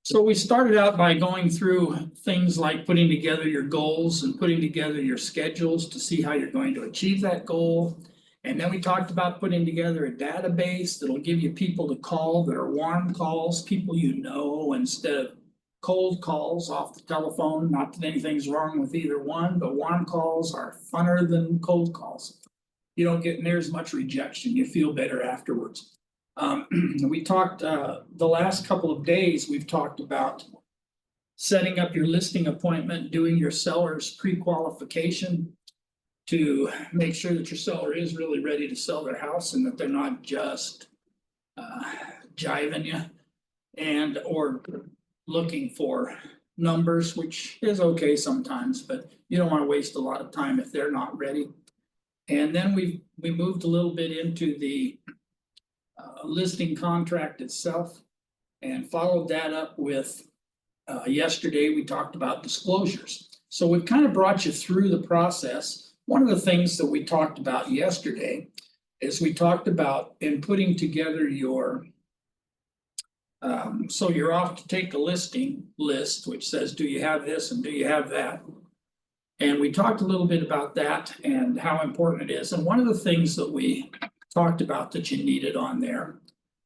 So we started out by going through things like putting together your goals and putting together your schedules to see how you're going to achieve that goal. And then we talked about putting together a database that'll give you people to call that are warm calls, people you know, instead of cold calls off the telephone. Not that anything's wrong with either one, but warm calls are funner than cold calls. You don't get near as much rejection. You feel better afterwards. We talked the last couple of days, we've talked about setting up your listing appointment, doing your seller's pre-qualification to make sure that your seller is really ready to sell their house and that they're not just jiving you and or looking for numbers, which is okay sometimes, but you don't want to waste a lot of time if they're not ready. And then we moved a little bit into the listing contract itself and followed that up with yesterday we talked about disclosures. So we've kind of brought you through the process. One of the things that we talked about yesterday is we talked about in putting together your so you're off to take a listing list which says do you have this and do you have that, and we talked a little bit about that and how important it is. And one of the things that we talked about that you needed on there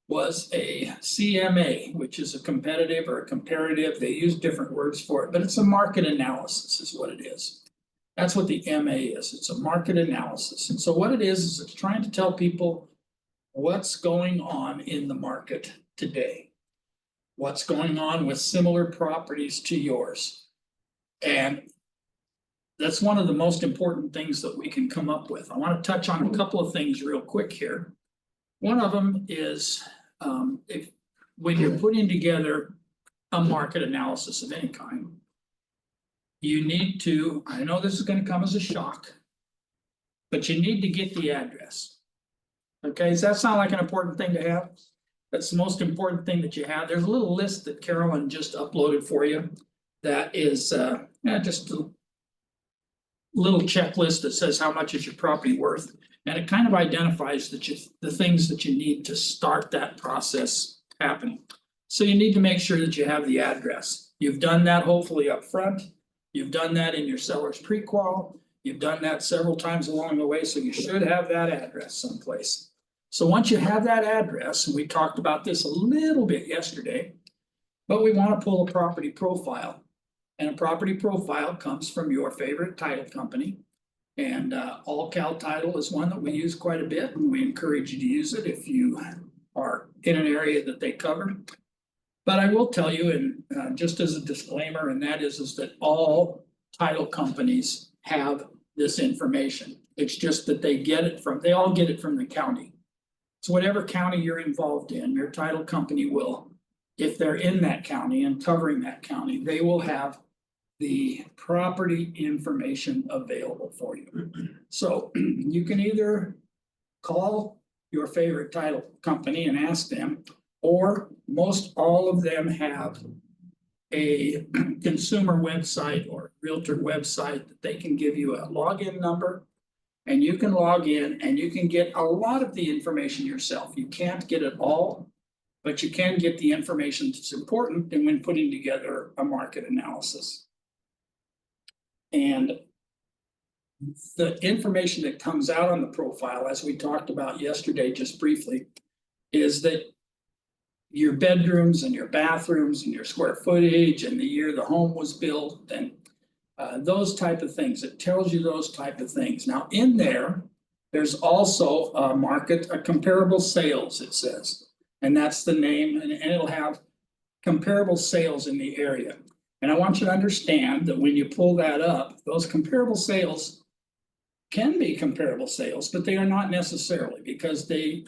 was a CMA, which is a competitive or a comparative. They use different words for it, but it's a market analysis is what it is. That's what the MA is. It's a market analysis. And so what it is it's trying to tell people what's going on in the market today, what's going on with similar properties to yours. And that's one of the most important things that we can come up with. I want to touch on a couple of things real quick here. One of them is when you're putting together a market analysis of any kind, you need to, I know this is going to come as a shock, but you need to get the address. Okay, does that sound like an important thing to have? That's the most important thing that you have. There's a little list that Carolyn just uploaded for you that is just a little checklist that says how much is your property worth, and it kind of identifies the things that you need to start that process happening. So you need to make sure that you have the address. You've done that hopefully up front. You've done that in your seller's pre-qual. You've done that several times along the way, so you should have that address someplace. So once you have that address, and we talked about this a little bit yesterday, but we want to pull a property profile. And a property profile comes from your favorite title company. And All Cal Title is one that we use quite a bit, and we encourage you to use it if you are in an area that they cover. But I will tell you, and just as a disclaimer, and that is that all title companies have this information. It's just that they all get it from the county. So whatever county you're involved in, your title company will, if they're in that county and covering that county, they will have the property information available for you. So you can either call your favorite title company and ask them, or most all of them have a consumer website or realtor website that they can give you a login number, and you can log in and you can get a lot of the information yourself. You can't get it all, but you can get the information that's important and when putting together a market analysis. And the information that comes out on the profile, as we talked about yesterday just briefly, is that your bedrooms and your bathrooms and your square footage and the year the home was built and those type of things. It tells you those type of things. Now in there's also a comparable sales, it says, and that's the name, and it'll have comparable sales in the area. And I want you to understand that when you pull that up, those comparable sales can be comparable sales, but they are not necessarily, because they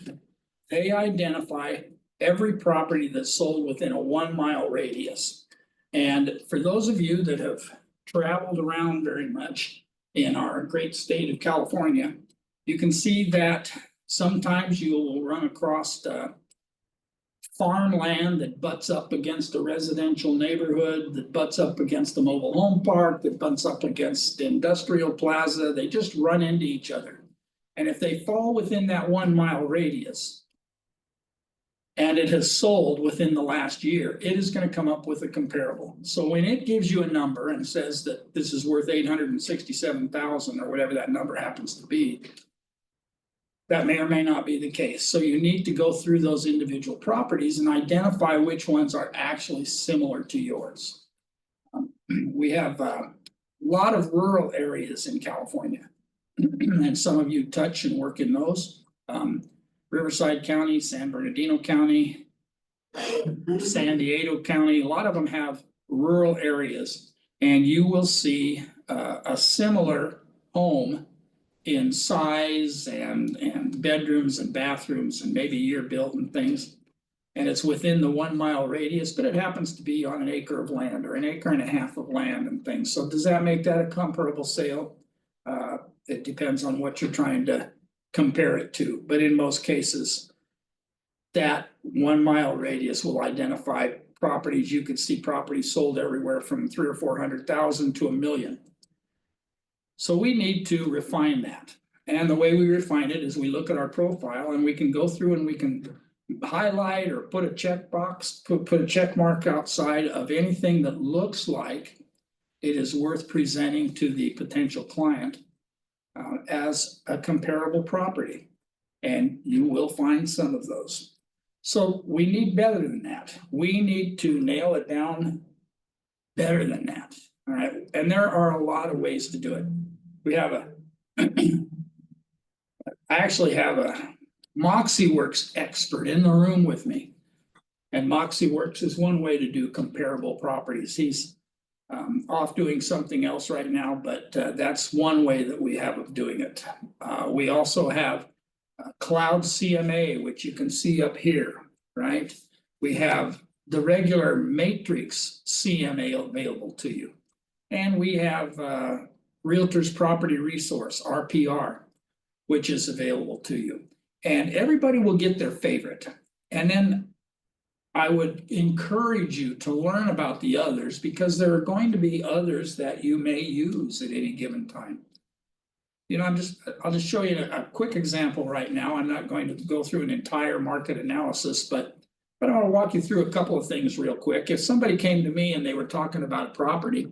identify every property that's sold within a 1 mile radius. And for those of you that have traveled around very much in our great state of California, you can see that sometimes you will run across farmland that butts up against a residential neighborhood, that butts up against the mobile home park, that butts up against the industrial plaza. They just run into each other. And if they fall within that 1 mile radius, and it has sold within the last year, it is going to come up with a comparable. So when it gives you a number and says that this is worth 867,000 or whatever that number happens to be, that may or may not be the case. So you need to go through those individual properties and identify which ones are actually similar to yours. We have a lot of rural areas in California, and some of you touch and work in those. Riverside County, San Bernardino County, San Diego County, a lot of them have rural areas, and you will see a similar home in size and bedrooms and bathrooms and maybe year built and things. And it's within the 1 mile radius, but it happens to be on an acre of land or an acre and a half of land and things. So does that make that a comparable sale? It depends on what you're trying to compare it to, but in most cases, that 1 mile radius will identify properties. You could see properties sold everywhere from 300,000 or 400,000 to $1 million. So we need to refine that. And the way we refine it is we look at our profile and we can go through and we can highlight or put a checkbox, put a check mark outside of anything that looks like it is worth presenting to the potential client as a comparable property. And you will find some of those. So we need better than that. We need to nail it down better than that. All right. And there are a lot of ways to do it. We have I actually have a MoxieWorks expert in the room with me. And MoxieWorks is one way to do comparable properties. He's off doing something else right now, but that's one way that we have of doing it. We also have Cloud CMA, which you can see up here, right? We have the regular Matrix CMA available to you. And we have Realtors Property Resource, RPR, which is available to you. And everybody will get their favorite. And then I would encourage you to learn about the others, because there are going to be others that you may use at any given time. You know, I'll just show you a quick example right now. I'm not going to go through an entire market analysis, but I want to walk you through a couple of things real quick. If somebody came to me and they were talking about a property,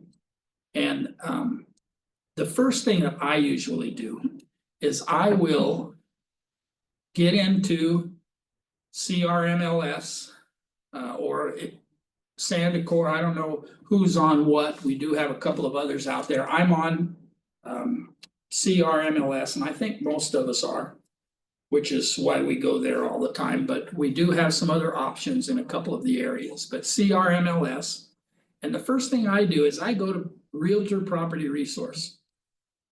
and the first thing that I usually do is I will get into CRMLS or Sandicor. I don't know who's on what. We do have a couple of others out there. I'm on CRMLS, and I think most of us are, which is why we go there all the time. But we do have some other options in a couple of the areas. But CRMLS, and the first thing I do is I go to Realtor Property Resource.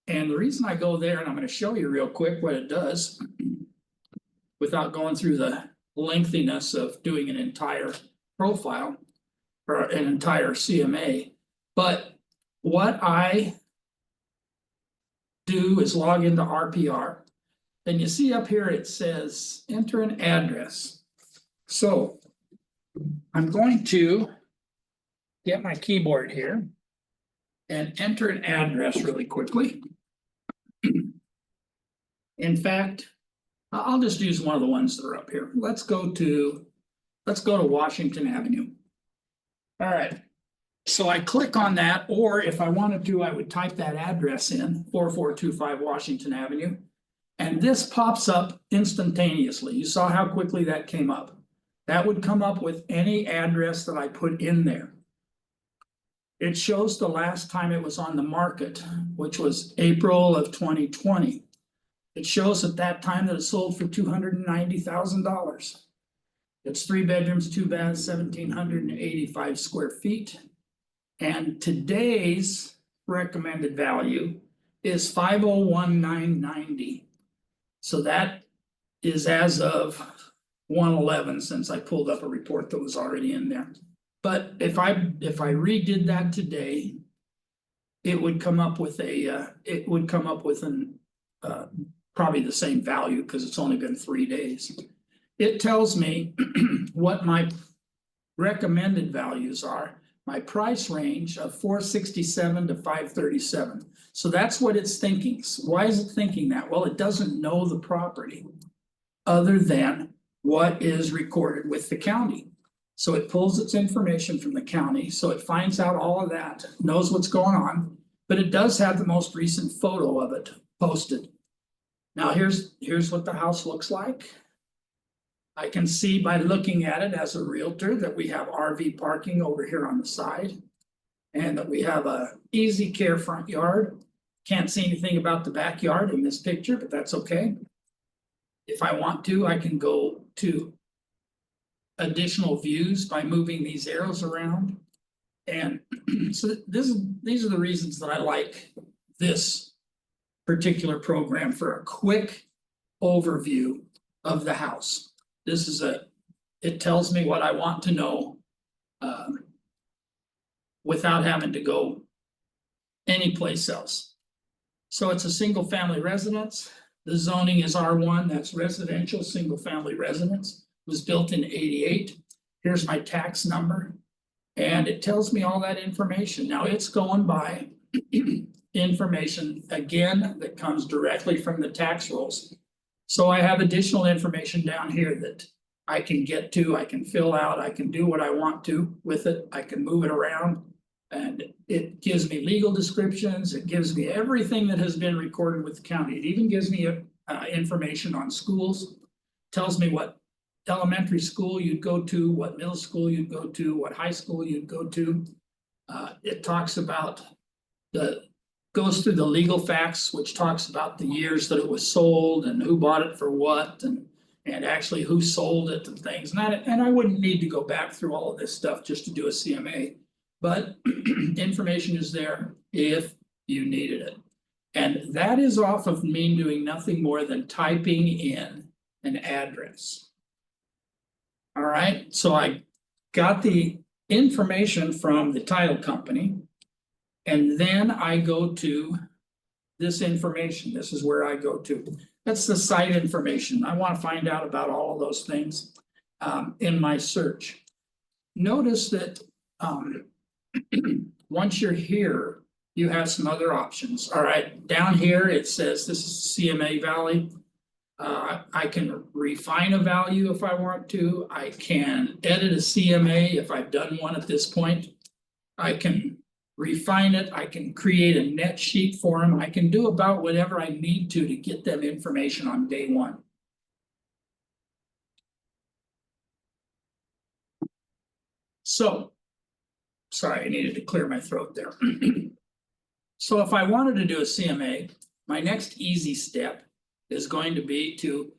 And the reason I go there, and I'm going to show you real quick what it does without going through the lengthiness of doing an entire profile or an entire CMA. But what I do is log into RPR. Then you see up here it says enter an address. So I'm going to get my keyboard here and enter an address really quickly. In fact, I'll just use one of the ones that are up here. Let's go to Washington Avenue. All right. So I click on that, or if I wanted to, I would type that address in, 4425 Washington Avenue. And this pops up instantaneously. You saw how quickly that came up. That would come up with any address that I put in there. It shows the last time it was on the market, which was April of 2020. It shows at that time that it sold for $290,000. It's 3 bedrooms, 2 baths, 1,785 square feet. And today's recommended value is $501,990. So that is as of 1/11, since I pulled up a report that was already in there. But if I redid that today, it would come up with probably the same value, because it's only been 3 days. it tells me what my recommended values are. My price range of 467 to 537. So that's what it's thinking. Why is it thinking that? Well, it doesn't know the property other than what is recorded with the county. So it pulls its information from the county, so it finds out all of that, knows what's going on, but it does have the most recent photo of it posted. Now here's what the house looks like. I can see by looking at it as a realtor that we have RV parking over here on the side. And that we have a easy care front yard. Can't see anything about the backyard in this picture, but that's okay. If I want to, I can go to additional views by moving these arrows around. And so these are the reasons that I like this particular program for a quick overview of the house. This is it tells me what I want to know without having to go anyplace else. So it's a single family residence. The zoning is R1, that's residential single family residence. It was built in '88. Here's my tax number. And it tells me all that information. Now it's going by information again that comes directly from the tax rolls. So I have additional information down here that I can get to, I can fill out, I can do what I want to with it, I can move it around. And it gives me legal descriptions, it gives me everything that has been recorded with the county. It even gives me information on schools, tells me what elementary school you'd go to, what middle school you'd go to, what high school you'd go to. It talks about goes through the legal facts, which talks about the years that it was sold and who bought it for what and actually who sold it and things. And I wouldn't need to go back through all of this stuff just to do a CMA, but information is there if you needed it. And that is off of me doing nothing more than typing in an address. All right, so I got the information from the title company. And then I go to this information. This is where I go to. That's the site information. I want to find out about all of those things in my search. Notice that once you're here, you have some other options. All right, down here it says this is CMA Valley. I can refine a value if I want to. I can edit a CMA if I've done one at this point. I can refine it, I can create a net sheet for them, I can do about whatever I need to get them information on day one. So, sorry, I needed to clear my throat there. So if I wanted to do a CMA, my next easy step is going to be to,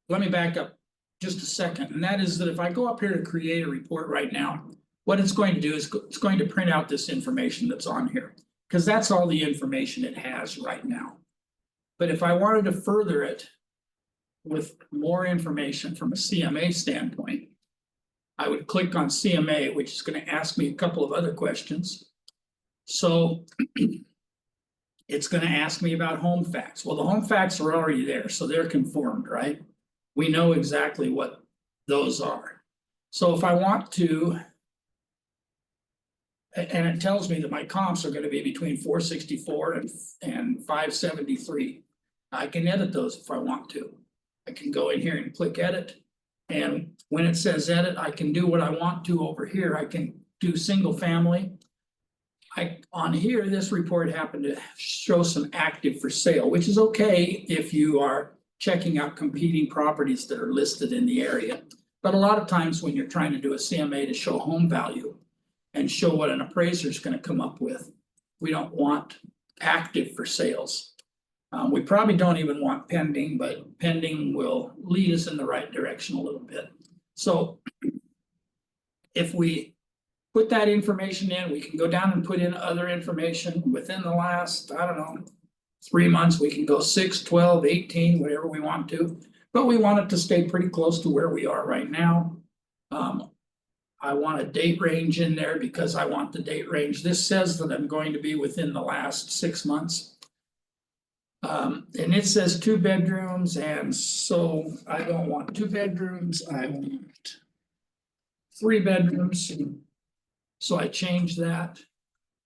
let me back up just a second, and that is that if I go up here to create a report right now, what it's going to do is it's going to print out this information that's on here, because that's all the information it has right now. But if I wanted to further it with more information from a CMA standpoint, I would click on CMA, which is going to ask me a couple of other questions. So it's going to ask me about home facts. Well, the home facts are already there, so they're conformed, right? We know exactly what those are. So if I want to, and it tells me that my comps are going to be between 464 and 573. I can edit those if I want to. I can go in here and click edit. And when it says edit, I can do what I want to over here. I can do single family. On here, this report happened to show some active for sale, which is okay if you are checking out competing properties that are listed in the area. But a lot of times when you're trying to do a CMA to show home value and show what an appraiser is going to come up with, we don't want active for sales. We probably don't even want pending, but pending will lead us in the right direction a little bit. So if we put that information in, we can go down and put in other information within the last, I don't know, 3 months. We can go 6, 12, 18, whatever we want to, but we want it to stay pretty close to where we are right now. I want a date range in there because I want the date range. This says that I'm going to be within the last 6 months. And it says 2 bedrooms, and so I don't want 2 bedrooms, I want 3 bedrooms. So I changed that.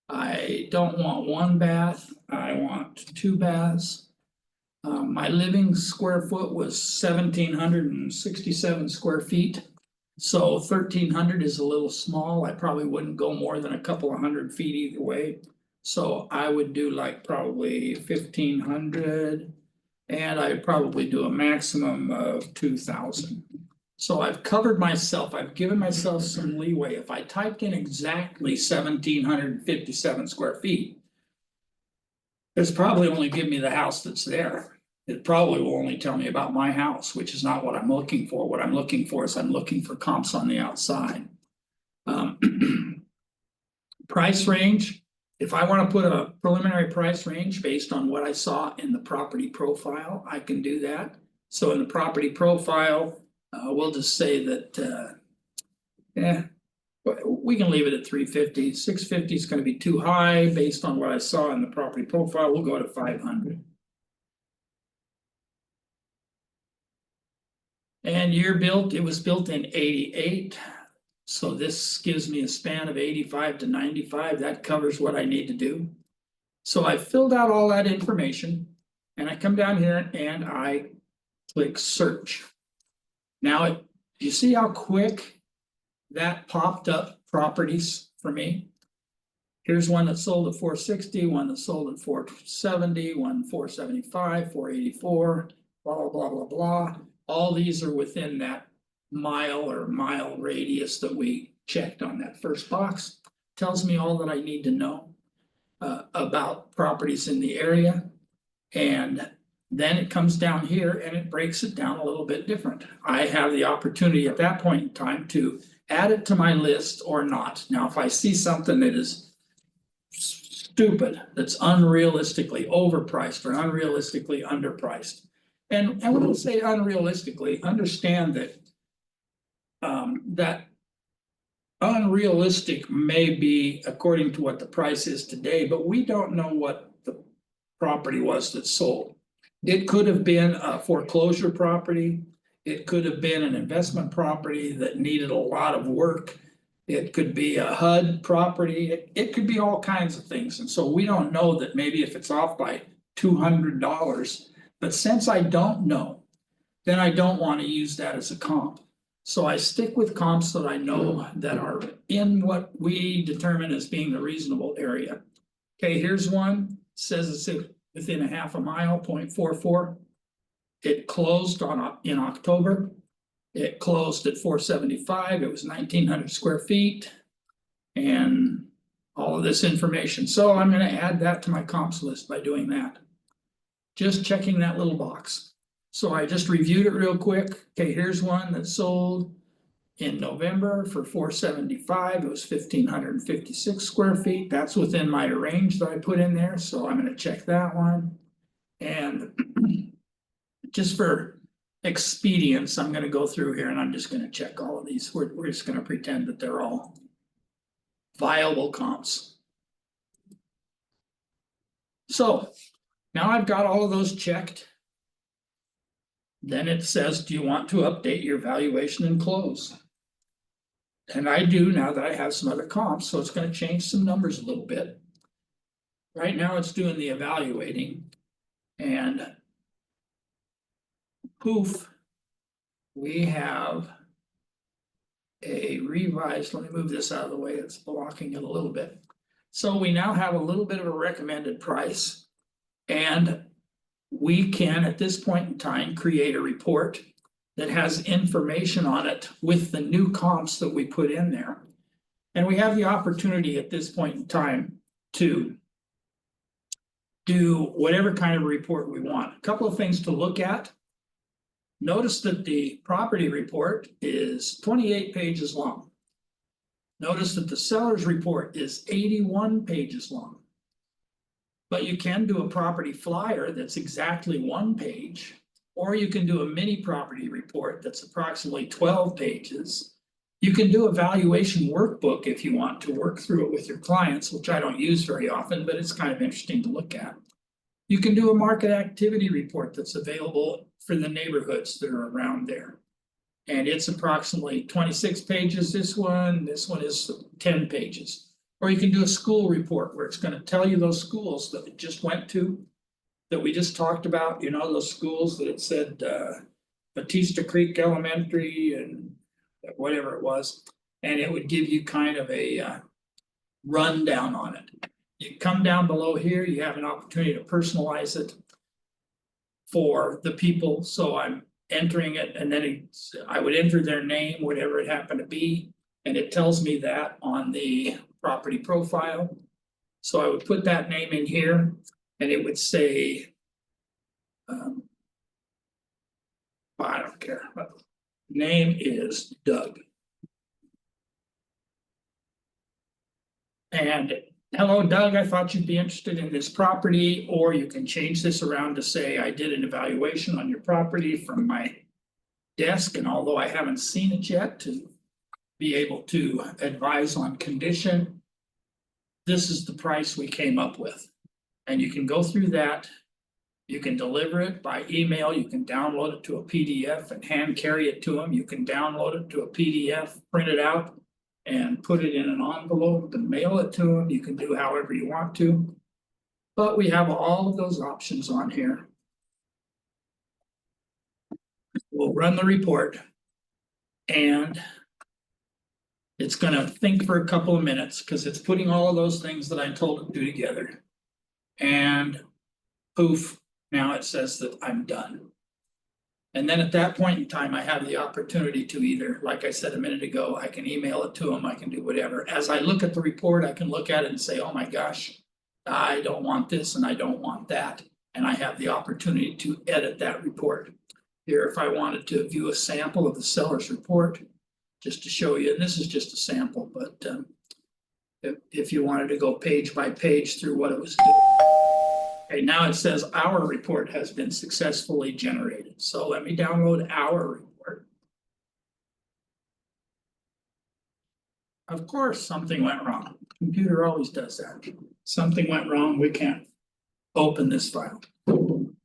I don't want 1 bath, I want 2 baths. My living square foot was 1,767 square feet. So 1,300 is a little small, I probably wouldn't go more than a couple of 100 feet either way. So I would do like probably 1,500. And I'd probably do a maximum of 2,000. So I've covered myself, I've given myself some leeway. If I typed in exactly 1,757 square feet. It's probably only give me the house that's there. It probably will only tell me about my house, which is not what I'm looking for. What I'm looking for is I'm looking for comps on the outside. Price range, if I want to put a preliminary price range based on what I saw in the property profile, I can do that. So in the property profile, we'll just say that, we can leave it at 350. 650 is going to be too high based on what I saw in the property profile. We'll go to 500. And year built, it was built in 88. So this gives me a span of 85 to 95. That covers what I need to do. So I filled out all that information and I come down here and I click search. Now, you see how quick that popped up properties for me? Here's one that sold at 460, one that sold at 470, one 475, 484, blah, blah, blah, blah, blah. All these are within that mile or mile radius that we checked on that first box. Tells me all that I need to know about properties in the area. And then it comes down here and it breaks it down a little bit different. I have the opportunity at that point in time to add it to my list or not. Now, if I see something that is stupid, that's unrealistically overpriced or unrealistically underpriced. And when we say unrealistically, understand that that unrealistic may be according to what the price is today, but we don't know what the property was that sold. It could have been a foreclosure property. It could have been an investment property that needed a lot of work. It could be a HUD property. It could be all kinds of things. And so we don't know that maybe if it's off by $200, but since I don't know, then I don't want to use that as a comp. So I stick with comps that I know that are in what we determine as being the reasonable area. Okay, here's one, says it's within a half a mile, 0.44. It closed in October. It closed at 475. It was 1,900 square feet. And all of this information. So I'm going to add that to my comps list by doing that. Just checking that little box. So I just reviewed it real quick. Okay, here's one that sold in November for 475. It was 1,556 square feet. That's within my range that I put in there. So I'm going to check that one. And just for expedience, I'm going to go through here and I'm just going to check all of these. We're just going to pretend that they're all viable comps. So now I've got all of those checked. Then it says, do you want to update your valuation and close? And I do now that I have some other comps, so it's going to change some numbers a little bit. Right now it's doing the evaluating and poof, we have a revised, let me move this out of the way, it's blocking it a little bit. So we now have a little bit of a recommended price and we can, at this point in time, create a report that has information on it with the new comps that we put in there. And we have the opportunity at this point in time to do whatever kind of report we want. A couple of things to look at. Notice that the property report is 28 pages long. Notice that the seller's report is 81 pages long. But you can do a property flyer that's exactly 1 page, or you can do a mini property report that's approximately 12 pages. You can do a valuation workbook if you want to work through it with your clients, which I don't use very often, but it's kind of interesting to look at. You can do a market activity report that's available for the neighborhoods that are around there. And it's approximately 26 pages, this one is 10 pages. Or you can do a school report where it's gonna tell you those schools that it just went to, that we just talked about, you know, those schools that it said, Batista Creek Elementary and whatever it was. And it would give you kind of a rundown on it. You come down below here, you have an opportunity to personalize it for the people. So I'm entering it, and then I would enter their name, whatever it happened to be. And it tells me that on the property profile. So I would put that name in here and it would say, I don't care, but name is Doug. And hello, Doug, I thought you'd be interested in this property, or you can change this around to say, I did an evaluation on your property from my desk, and although I haven't seen it yet, to be able to advise on condition, this is the price we came up with. And you can go through that. You can deliver it by email. You can download it to a PDF and hand carry it to them. You can download it to a PDF, print it out, and put it in an envelope and mail it to them. You can do however you want to. But we have all of those options on here. We'll run the report. And it's gonna think for a couple of minutes because it's putting all of those things that I told it to do together. And poof, now it says that I'm done. And then at that point in time, I have the opportunity to either, like I said a minute ago, I can email it to them, I can do whatever. As I look at the report, I can look at it and say, oh my gosh, I don't want this and I don't want that. And I have the opportunity to edit that report. Here, if I wanted to view a sample of the seller's report, just to show you, and this is just a sample, but if you wanted to go page by page through what it was doing. Okay, now it says our report has been successfully generated. So let me download our report. Of course, something went wrong. Computer always does that. Something went wrong, we can't open this file.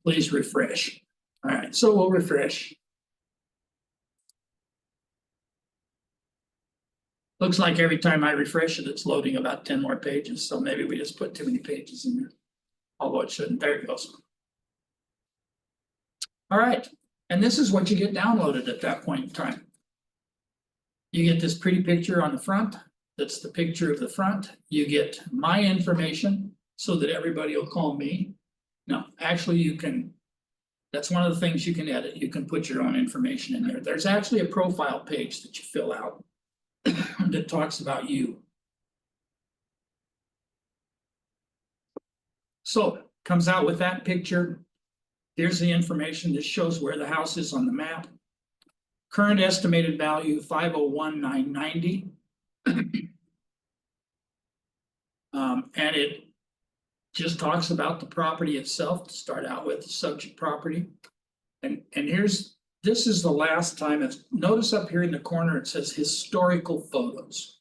Please refresh. All right, so we'll refresh. Looks like every time I refresh it, it's loading about 10 more pages. So maybe we just put too many pages in there. Although it shouldn't. There it goes. All right, and this is what you get downloaded at that point in time. You get this pretty picture on the front. That's the picture of the front. You get my information so that everybody will call me. No, actually you can, that's one of the things you can edit. You can put your own information in there. There's actually a profile page that you fill out that talks about you. So comes out with that picture. Here's the information that shows where the house is on the map. Current estimated value 501,990. And it just talks about the property itself to start out with, the subject property. And this is the last time. It's, notice up here in the corner it says historical photos.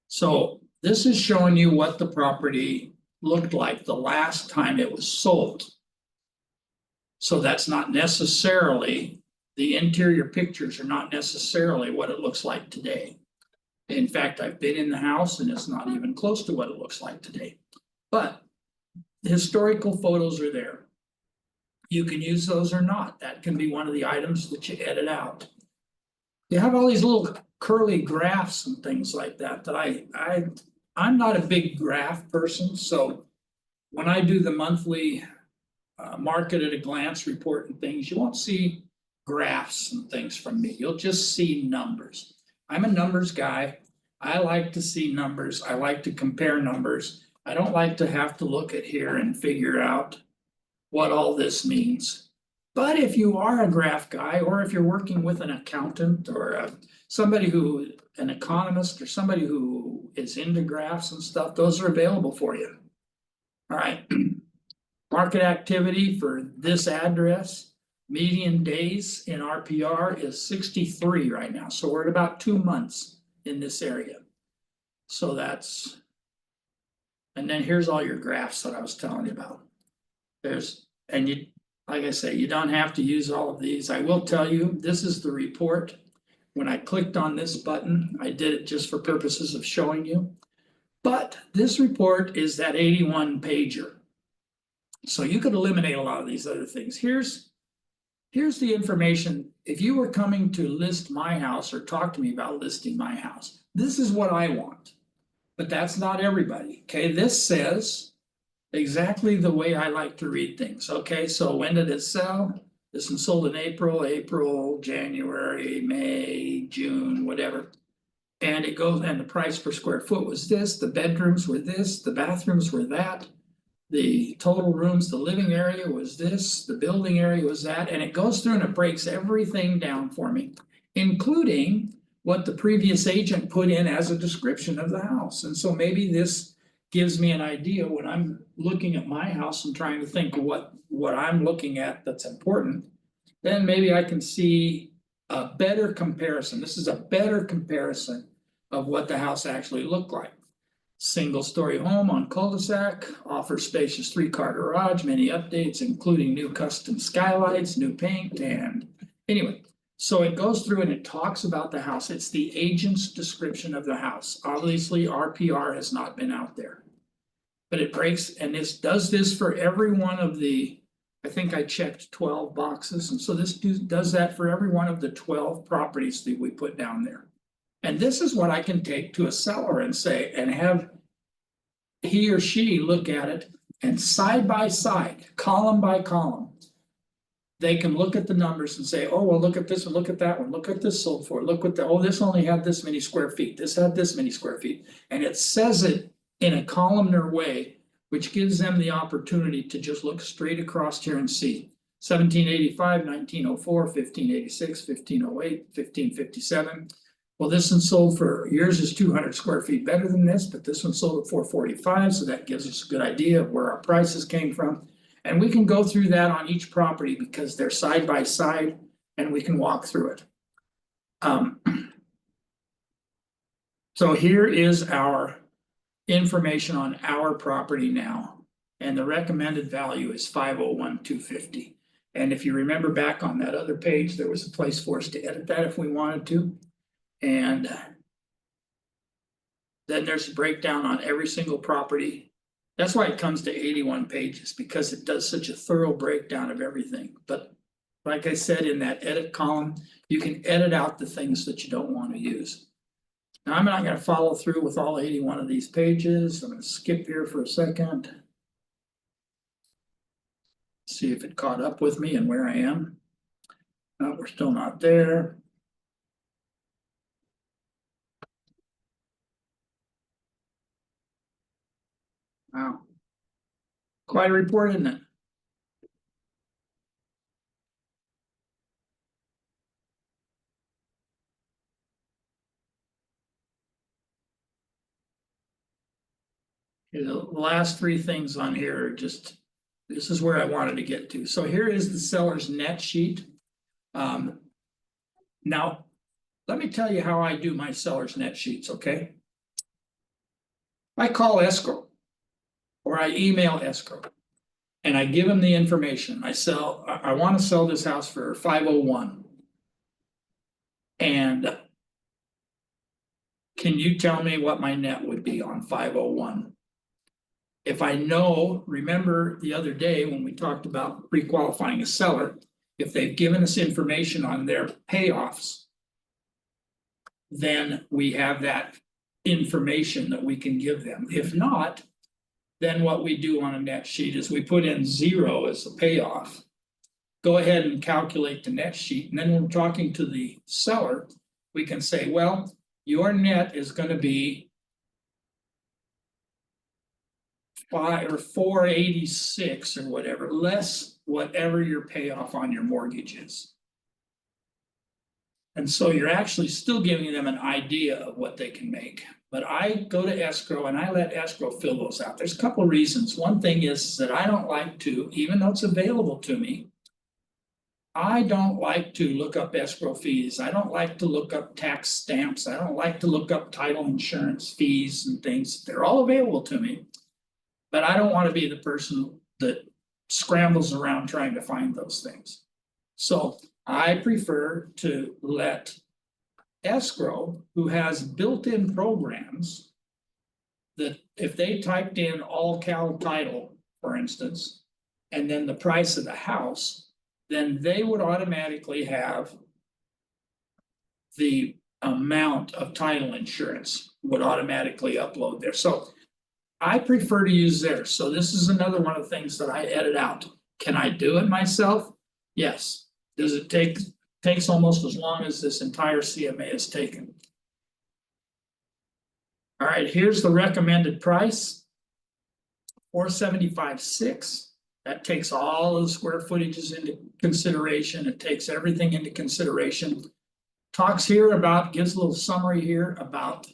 So this is showing you what the property looked like the last time it was sold. So that's not necessarily, the interior pictures are not necessarily what it looks like today. In fact, I've been in the house and it's not even close to what it looks like today. But the historical photos are there. You can use those or not. That can be one of the items that you edit out. You have all these little curly graphs and things like that I'm not a big graph person. So when I do the monthly market at a glance report and things, you won't see graphs and things from me. You'll just see numbers. I'm a numbers guy. I like to see numbers. I like to compare numbers. I don't like to have to look at here and figure out what all this means. But if you are a graph guy, or if you're working with an accountant or somebody who, an economist or somebody who is into graphs and stuff, those are available for you. All right. Market activity for this address, median days in RPR is 63 right now. So we're at about 2 months in this area. So that's, and then here's all your graphs that I was telling you about. There's, and you, like I say, you don't have to use all of these. I will tell you, this is the report. When I clicked on this button, I did it just for purposes of showing you. But this report is that 81 pager. So you could eliminate a lot of these other things. Here's the information. If you were coming to list my house or talk to me about listing my house, this is what I want. But that's not everybody. Okay, this says exactly the way I like to read things. Okay, so when did it sell? This one sold in April, January, May, June, whatever. And it goes, and the price per square foot was this, the bedrooms were this, the bathrooms were that. The total rooms, the living area was this, the building area was that, and it goes through and it breaks everything down for me, including what the previous agent put in as a description of the house. And so maybe this gives me an idea when I'm looking at my house and trying to think of what I'm looking at that's important. Then maybe I can see a better comparison. This is a better comparison of what the house actually looked like. Single story home on cul-de-sac, offers spacious 3-car garage, many updates, including new custom skylights, new paint, and anyway. So it goes through and it talks about the house. It's the agent's description of the house. Obviously, RPR has not been out there. But it breaks, and this does this for every one of the, I think I checked 12 boxes. And so this does that for every one of the 12 properties that we put down there. And this is what I can take to a seller and say, and have he or she look at it, and side by side, column by column, they can look at the numbers and say, oh, well, look at this one, look at that one, look at this sold for, look what the, oh, this only had this many square feet, this had this many square feet. And it says it in a columnar way, which gives them the opportunity to just look straight across here and see 1785, 1904, 1586, 1508, 1557. Well, this one sold for, yours is 200 square feet better than this, but this one sold at 445, so that gives us a good idea of where our prices came from. And we can go through that on each property because they're side by side and we can walk through it. So here is our information on our property now. And the recommended value is 501,250. And if you remember back on that other page, there was a place for us to edit that if we wanted to. And then there's a breakdown on every single property. That's why it comes to 81 pages, because it does such a thorough breakdown of everything. But like I said, in that edit column, you can edit out the things that you don't want to use. Now, I'm not going to follow through with all 81 of these pages. I'm going to skip here for a second. See if it caught up with me and where I am. No, we're still not there. Wow. Quite a report, isn't it? The last three things on here are just, this is where I wanted to get to. So here is the seller's net sheet. Now, let me tell you how I do my seller's net sheets, okay? I call escrow or I email escrow and I give them the information. I want to sell this house for 501. And can you tell me what my net would be on 501? If I know, remember the other day when we talked about pre-qualifying a seller, if they've given us information on their payoffs, then we have that information that we can give them. If not, then what we do on a net sheet is we put in 0 as a payoff. Go ahead and calculate the net sheet. And then when we're talking to the seller, we can say, well, your net is going to be 486 or whatever, less whatever your payoff on your mortgage is. And so you're actually still giving them an idea of what they can make. But I go to escrow and I let escrow fill those out. There's a couple of reasons. One thing is that I don't like to, even though it's available to me, I don't like to look up escrow fees. I don't like to look up tax stamps. I don't like to look up title insurance fees and things. They're all available to me. But I don't want to be the person that scrambles around trying to find those things. So I prefer to let escrow, who has built-in programs that if they typed in all Cal title, for instance, and then the price of the house, then they would automatically have the amount of title insurance would automatically upload there. So I prefer to use theirs. So this is another one of the things that I edit out. Can I do it myself? Yes. Does it takes almost as long as this entire CMA is taken. All right, here's the recommended price. 475.6. That takes all of the square footages into consideration. It takes everything into consideration. Talks here about, gives a little summary here about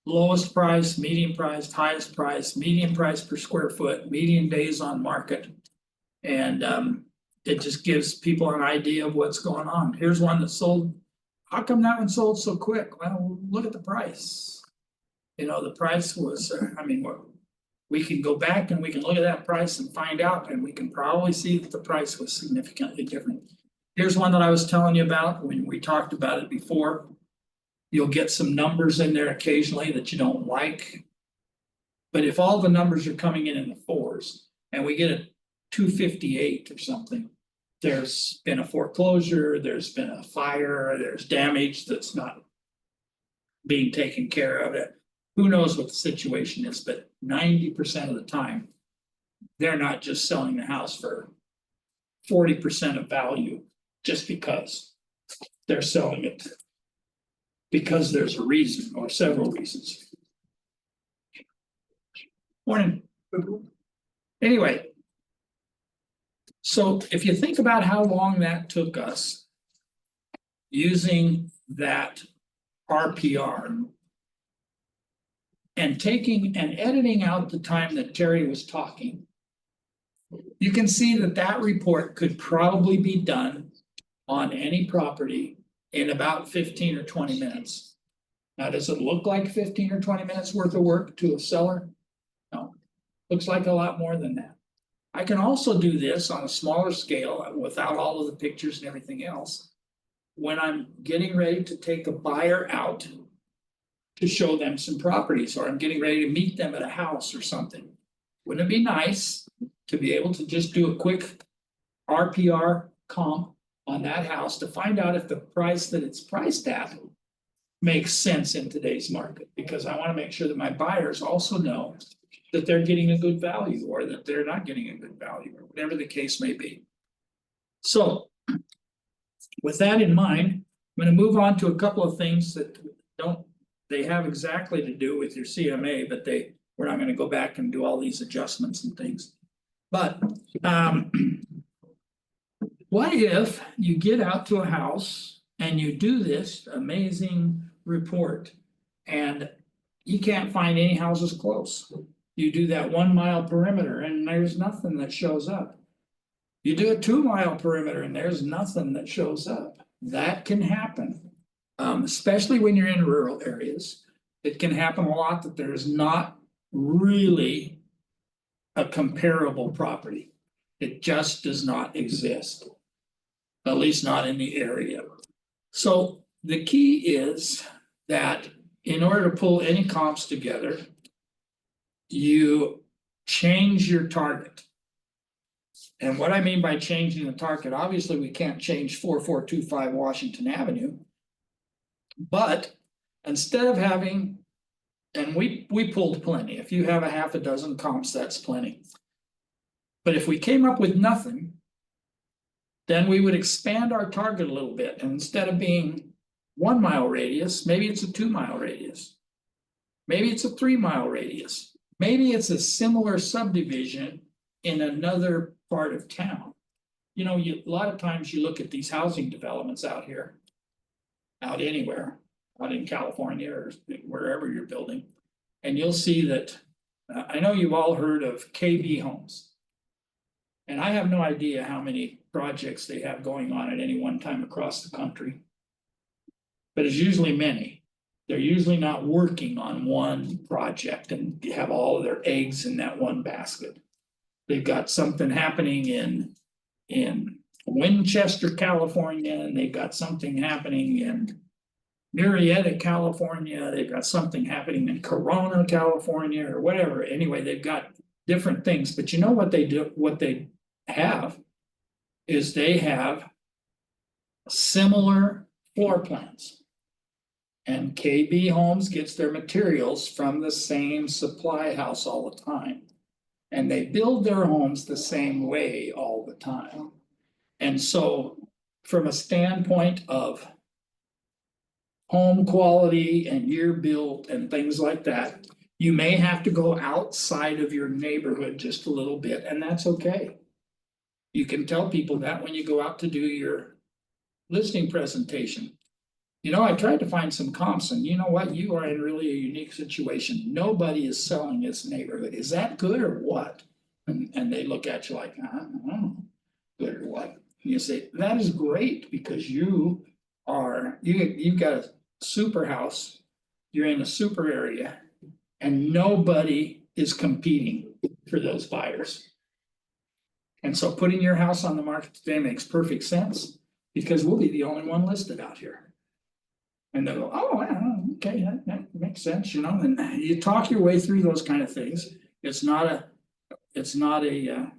lowest price, medium price, highest price, median price per square foot, median days on market. And it just gives people an idea of what's going on. Here's one that sold. How come that one sold so quick? Well, look at the price. You know, the price was, I mean, we can go back and we can look at that price and find out, and we can probably see that the price was significantly different. Here's one that I was telling you about when we talked about it before. You'll get some numbers in there occasionally that you don't like. But if all the numbers are coming in the fours and we get a 258 or something, there's been a foreclosure, there's been a fire, there's damage that's not being taken care of. It. Who knows what the situation is, but 90% of the time, they're not just selling the house for 40% of value just because they're selling it. Because there's a reason or several reasons. Morning. Anyway, so if you think about how long that took us using that RPR and taking and editing out the time that Terry was talking, you can see that that report could probably be done on any property in about 15 or 20 minutes. Now, does it look like 15 or 20 minutes worth of work to a seller? No, looks like a lot more than that. I can also do this on a smaller scale without all of the pictures and everything else. When I'm getting ready to take a buyer out to show them some properties, or I'm getting ready to meet them at a house or something. Wouldn't it be nice to be able to just do a quick RPR comp on that house to find out if the price that it's priced at makes sense in today's market? Because I want to make sure that my buyers also know that they're getting a good value or that they're not getting a good value or whatever the case may be. So with that in mind, I'm going to move on to a couple of things that they have exactly to do with your CMA, but we're not going to go back and do all these adjustments and things. But what if you get out to a house and you do this amazing report and you can't find any houses close? You do that 1 mile perimeter and there's nothing that shows up. You do a 2 mile perimeter and there's nothing that shows up. That can happen, especially when you're in rural areas. It can happen a lot that there's not really a comparable property. It just does not exist, at least not in the area. So the key is that in order to pull any comps together, you change your target. And what I mean by changing the target, obviously we can't change 4425 Washington Avenue, but instead of having, and we pulled plenty. If you have a half a dozen comps, that's plenty. But if we came up with nothing, then we would expand our target a little bit. And instead of being 1 mile radius, maybe it's a 2 mile radius. Maybe it's a 3 mile radius. Maybe it's a similar subdivision in another part of town. You know, a lot of times you look at these housing developments out here, out anywhere, out in California or wherever you're building, and you'll see that, I know you've all heard of KB homes. And I have no idea how many projects they have going on at any one time across the country. But it's usually many. They're usually not working on one project and have all of their eggs in that one basket. they've got something happening in Winchester, California, and they've got something happening in Murrieta, California, they've got something happening in Corona, California, or whatever. Anyway, they've got different things, but you know what they do, what they have is they have similar floor plans. And KB Homes gets their materials from the same supply house all the time. And they build their homes the same way all the time. And so from a standpoint of home quality and year built and things like that, you may have to go outside of your neighborhood just a little bit, and that's okay. You can tell people that when you go out to do your listing presentation. You know, I tried to find some comps, and you know what? You are in really a unique situation. Nobody is selling this neighborhood. Is that good or what? And they look at you like, I don't know, good or what? And you say, that is great because you've got a super house, you're in a super area, and nobody is competing for those buyers. And so putting your house on the market today makes perfect sense because we'll be the only one listed out here. And they'll go, oh, okay, that makes sense, you know, and you talk your way through those kind of things. It's not a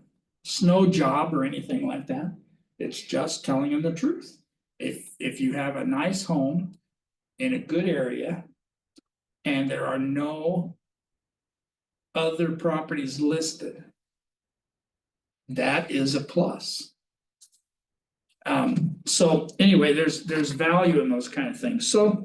snow job or anything like that. It's just telling them the truth. If you have a nice home in a good area and there are no other properties listed, that is a plus. So anyway, there's value in those kind of things. So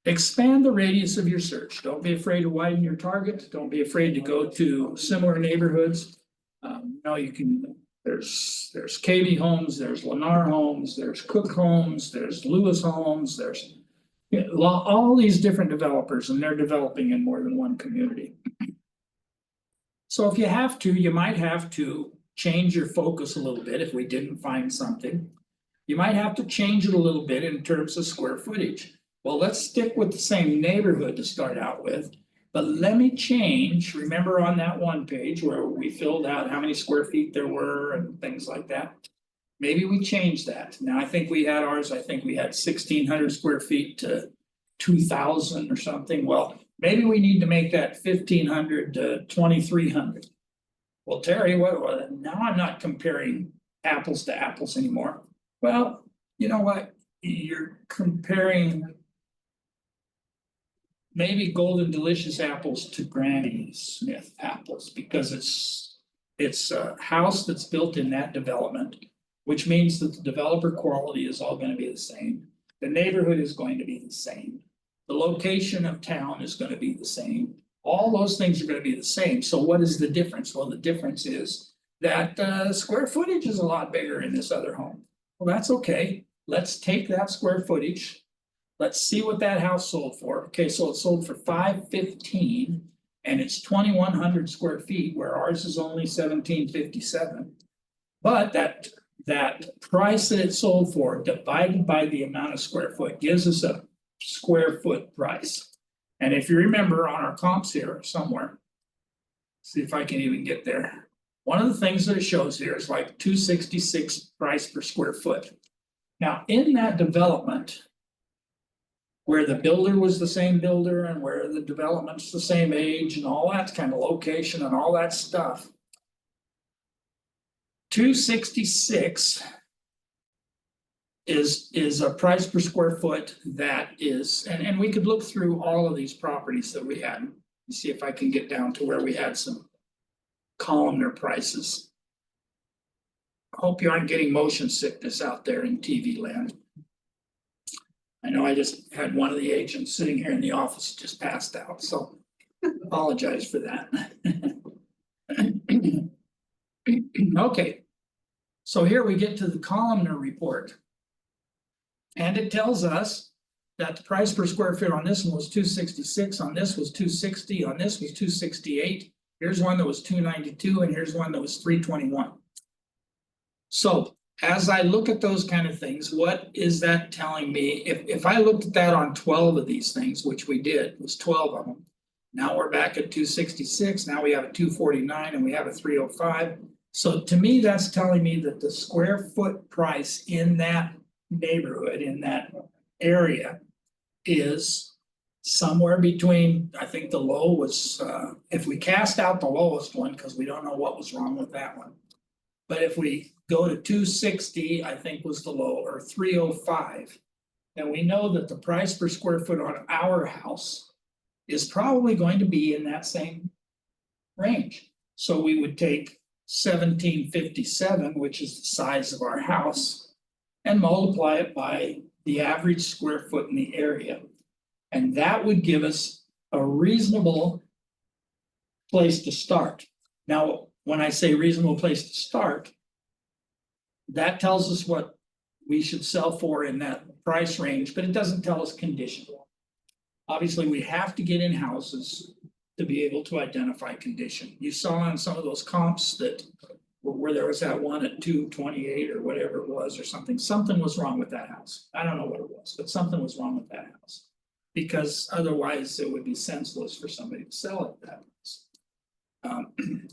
expand the radius of your search. Don't be afraid to widen your target. Don't be afraid to go to similar neighborhoods. You can, there's KB Homes, there's Lennar Homes, there's Cook Homes, there's Lewis Homes, there's all these different developers, and they're developing in more than one community. So if you have to, you might have to change your focus a little bit if we didn't find something. You might have to change it a little bit in terms of square footage. Well, let's stick with the same neighborhood to start out with, but let me change. Remember on that one page where we filled out how many square feet there were and things like that? Maybe we change that. Now I think we had 1,600 square feet to 2,000 or something. Well, maybe we need to make that 1,500 to 2,300. Well, Terry, what now I'm not comparing apples to apples anymore. Well, you know what? You're comparing maybe Golden Delicious apples to Granny Smith apples because it's a house that's built in that development, which means that the developer quality is all going to be the same. The neighborhood is going to be the same. The location of town is going to be the same. All those things are going to be the same. So what is the difference? Well, the difference is that square footage is a lot bigger in this other home. Well, that's okay. Let's take that square footage. Let's see what that house sold for. Okay, so it sold for $515 and it's 2,100 square feet, where ours is only 1,757. But that price that it sold for divided by the amount of square foot gives us a square foot price. And if you remember on our comps here somewhere, see if I can even get there. One of the things that it shows here is like 266 price per square foot. Now in that development, where the builder was the same builder and where the development's the same age and all that kind of location and all that stuff, 266 is a price per square foot that is, and we could look through all of these properties that we had and see if I can get down to where we had some columnar prices. I hope you aren't getting motion sickness out there in TV land. I know I just had one of the agents sitting here in the office just passed out, so apologize for that. Okay, so here we get to the columnar report. And it tells us that the price per square foot on this one was 266, on this was 260, on this was 268. Here's one that was 292, and here's one that was 321. So as I look at those kind of things, what is that telling me? If I looked at that on 12 of these things, which we did, it was 12 of them. Now we're back at 266, now we have a 249 and we have a 305. So to me, that's telling me that the square foot price in that neighborhood, in that area. Is somewhere between, I think the low was, if we cast out the lowest one, because we don't know what was wrong with that one. But if we go to 260, I think was the low, or 305. Then we know that the price per square foot on our house is probably going to be in that same range. So we would take 1757, which is the size of our house, and multiply it by the average square foot in the area. And that would give us a reasonable place to start. Now, when I say reasonable place to start, that tells us what we should sell for in that price range, but it doesn't tell us condition. Obviously, we have to get in houses to be able to identify condition. You saw on some of those comps that where there was that one at 228 or whatever it was or something was wrong with that house. I don't know what it was, but something was wrong with that house. Because otherwise it would be senseless for somebody to sell it that price.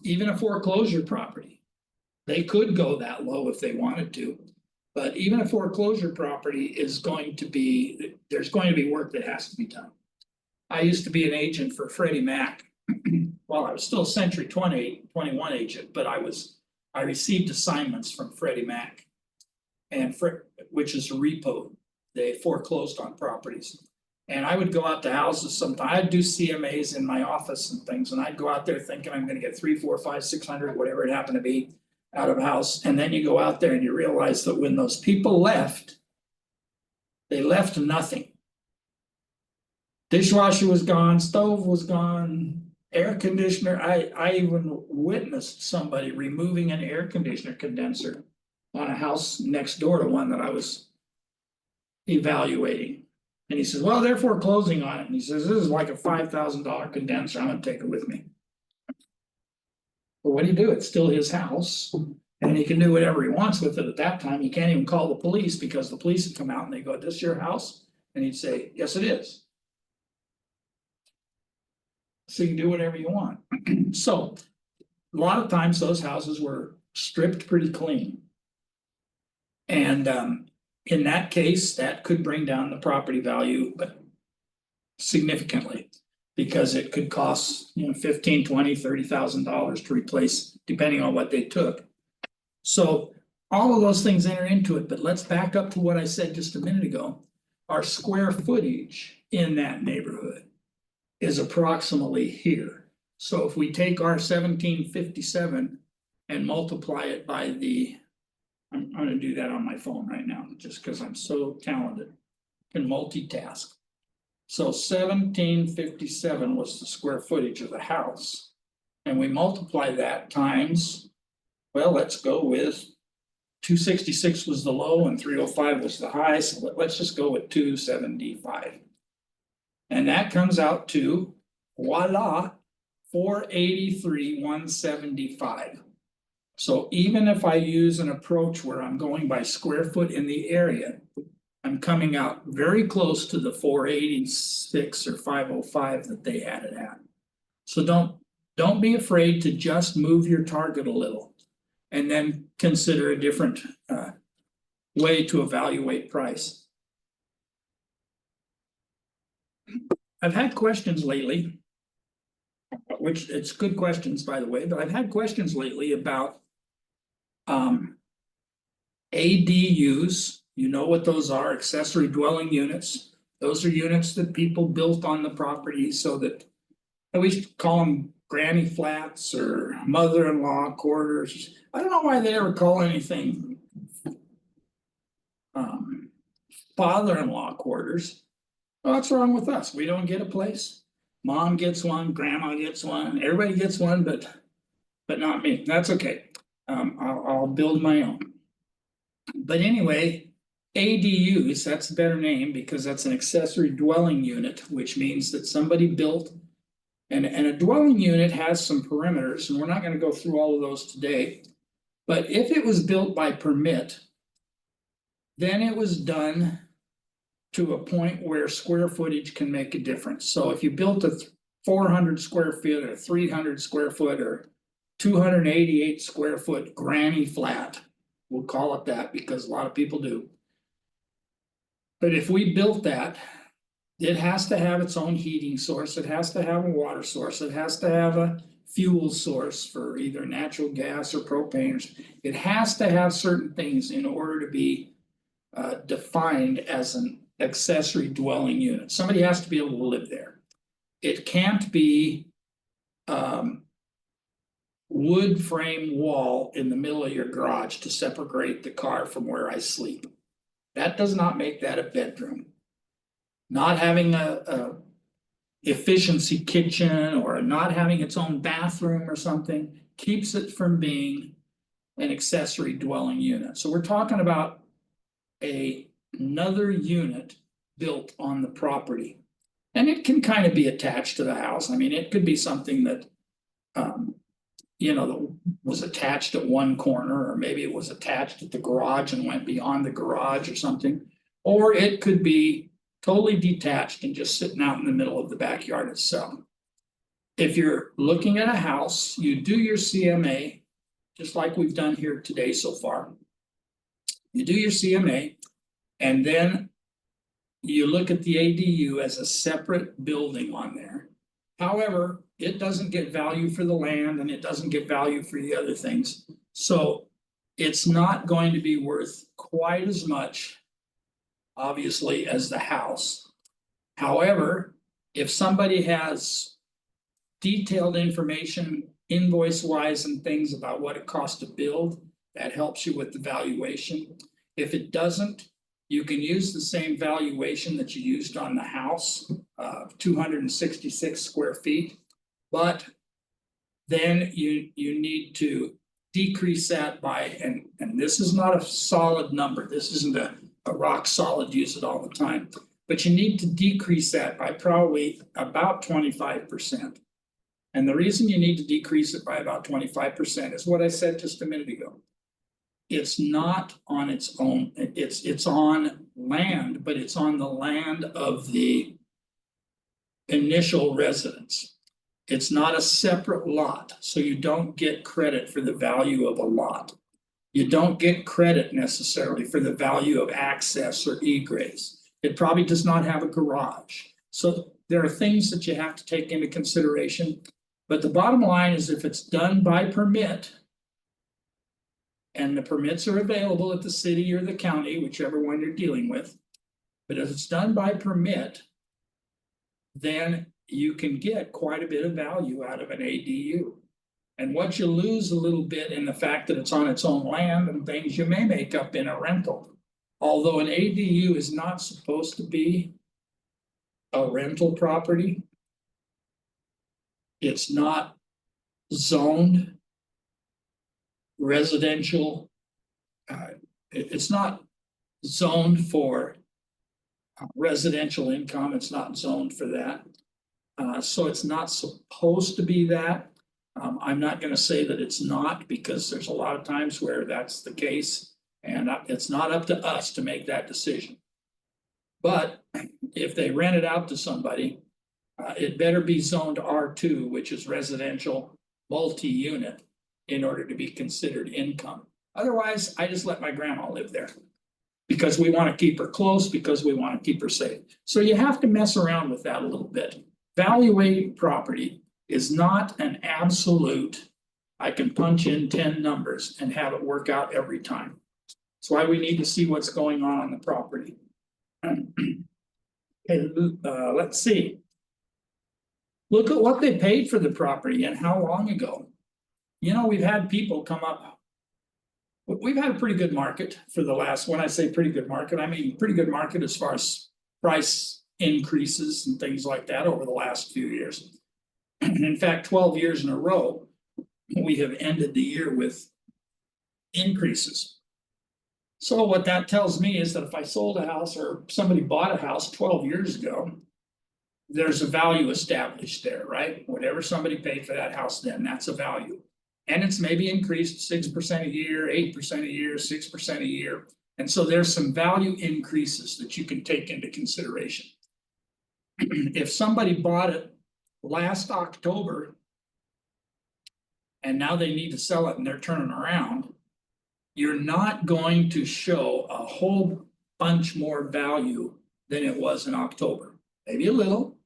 Even a foreclosure property, they could go that low if they wanted to. But even a foreclosure property is going to be, there's going to be work that has to be done. I used to be an agent for Freddie Mac. Well, I was still Century 21 agent, but I received assignments from Freddie Mac. And which is a repo, they foreclosed on properties. And I would go out to houses sometimes, I'd do CMAs in my office and things, and I'd go out there thinking I'm gonna get 3, 4, 5, 600, whatever it happened to be. Out of a house, and then you go out there and you realize that when those people left. They left nothing. Dishwasher was gone, stove was gone, air conditioner, I even witnessed somebody removing an air conditioner condenser. On a house next door to one that I was evaluating. And he says, well, they're foreclosing on it, and he says, this is like a $5,000 condenser, I'm gonna take it with me. But what do? It's still his house, and he can do whatever he wants with it at that time. He can't even call the police because the police would come out and they go, this your house? And he'd say, yes, it is. So you can do whatever you want. So a lot of times those houses were stripped pretty clean. And in that case, that could bring down the property value, but significantly. Because it could cost, $15,000, $20,000, $30,000 to replace, depending on what they took. So all of those things enter into it, but let's back up to what I said just a minute ago. Our square footage in that neighborhood is approximately here. So if we take our 1757 and multiply it by the, I'm gonna do that on my phone right now, just because I'm so talented, can multitask. So 1757 was the square footage of the house. And we multiply that times, well, let's go with 266 was the low and 305 was the high. So let's just go with 275. And that comes out to, voila, 483,175. So even if I use an approach where I'm going by square foot in the area, I'm coming out very close to the 486 or 505 that they had it at. So don't be afraid to just move your target a little and then consider a different way to evaluate price. I've had questions lately, which it's good questions, by the way, but I've had questions lately about ADUs. You know what those are, accessory dwelling units. Those are units that people built on the property so that, we used to call them granny flats or mother-in-law quarters. I don't know why they ever call anything father-in-law quarters. Well, what's wrong with us? We don't get a place. Mom gets one, grandma gets one, everybody gets one, but not me. That's okay. I'll build my own. But anyway, ADUs, that's a better name because that's an accessory dwelling unit, which means that somebody built. And a dwelling unit has some perimeters, and we're not going to go through all of those today. But if it was built by permit, then it was done to a point where square footage can make a difference. So if you built a 400 square feet or 300 square foot or 288 square foot granny flat. We'll call it that because a lot of people do. But if we built that, it has to have its own heating source, it has to have a water source, it has to have a fuel source for either natural gas or propane. It has to have certain things in order to be defined as an accessory dwelling unit. Somebody has to be able to live there. It can't be wood frame wall in the middle of your garage to separate the car from where I sleep. That does not make that a bedroom. Not having a efficiency kitchen or not having its own bathroom or something keeps it from being an accessory dwelling unit. So we're talking about another unit built on the property. And it can kind of be attached to the house. I mean, it could be something that that was attached at one corner, or maybe it was attached at the garage and went beyond the garage or something. Or it could be totally detached and just sitting out in the middle of the backyard itself. If you're looking at a house, you do your CMA, just like we've done here today so far. You do your CMA, and then you look at the ADU as a separate building on there. However, it doesn't get value for the land and it doesn't get value for the other things. So it's not going to be worth quite as much, obviously, as the house. However, if somebody has detailed information, invoice-wise and things about what it costs to build, that helps you with the valuation. If it doesn't, you can use the same valuation that you used on the house, 266 square feet. But then you need to decrease that by, and this is not a solid number. This isn't a rock solid, use it all the time. But you need to decrease that by probably about 25%. And the reason you need to decrease it by about 25% is what I said just a minute ago. It's not on its own, it's on land, but it's on the land of the initial residence. It's not a separate lot, so you don't get credit for the value of a lot. You don't get credit necessarily for the value of access or egress. It probably does not have a garage. So there are things that you have to take into consideration. But the bottom line is, if it's done by permit, and the permits are available at the city or the county, whichever one you're dealing with. But if it's done by permit, then you can get quite a bit of value out of an ADU. And what you lose a little bit in the fact that it's on its own land and things, you may make up in a rental. Although an ADU is not supposed to be a rental property, it's not zoned residential. It's not zoned for residential income. It's not zoned for that. So it's not supposed to be that. I'm not going to say that it's not, because there's a lot of times where that's the case, and it's not up to us to make that decision. But if they rent it out to somebody, it better be zoned R2, which is residential multi-unit, in order to be considered income. Otherwise, I just let my grandma live there because we want to keep her close, because we want to keep her safe. So you have to mess around with that a little bit. Valuating property is not an absolute, I can punch in 10 numbers and have it work out every time. That's why we need to see what's going on the property. Okay, let's see. Look at what they paid for the property and how long ago. You know, we've had people come up. We've had a pretty good market for the last, when I say pretty good market, I mean pretty good market as far as price increases and things like that over the last few years. In fact, 12 years in a row, we have ended the year with increases. So what that tells me is that if I sold a house or somebody bought a house 12 years ago, there's a value established there, right? Whatever somebody paid for that house then, that's a value. And it's maybe increased 6% a year, 8% a year, 6% a year. And so there's some value increases that you can take into consideration. If somebody bought it last October and now they need to sell it and they're turning around, you're not going to show a whole bunch more value than it was in October. Maybe a little,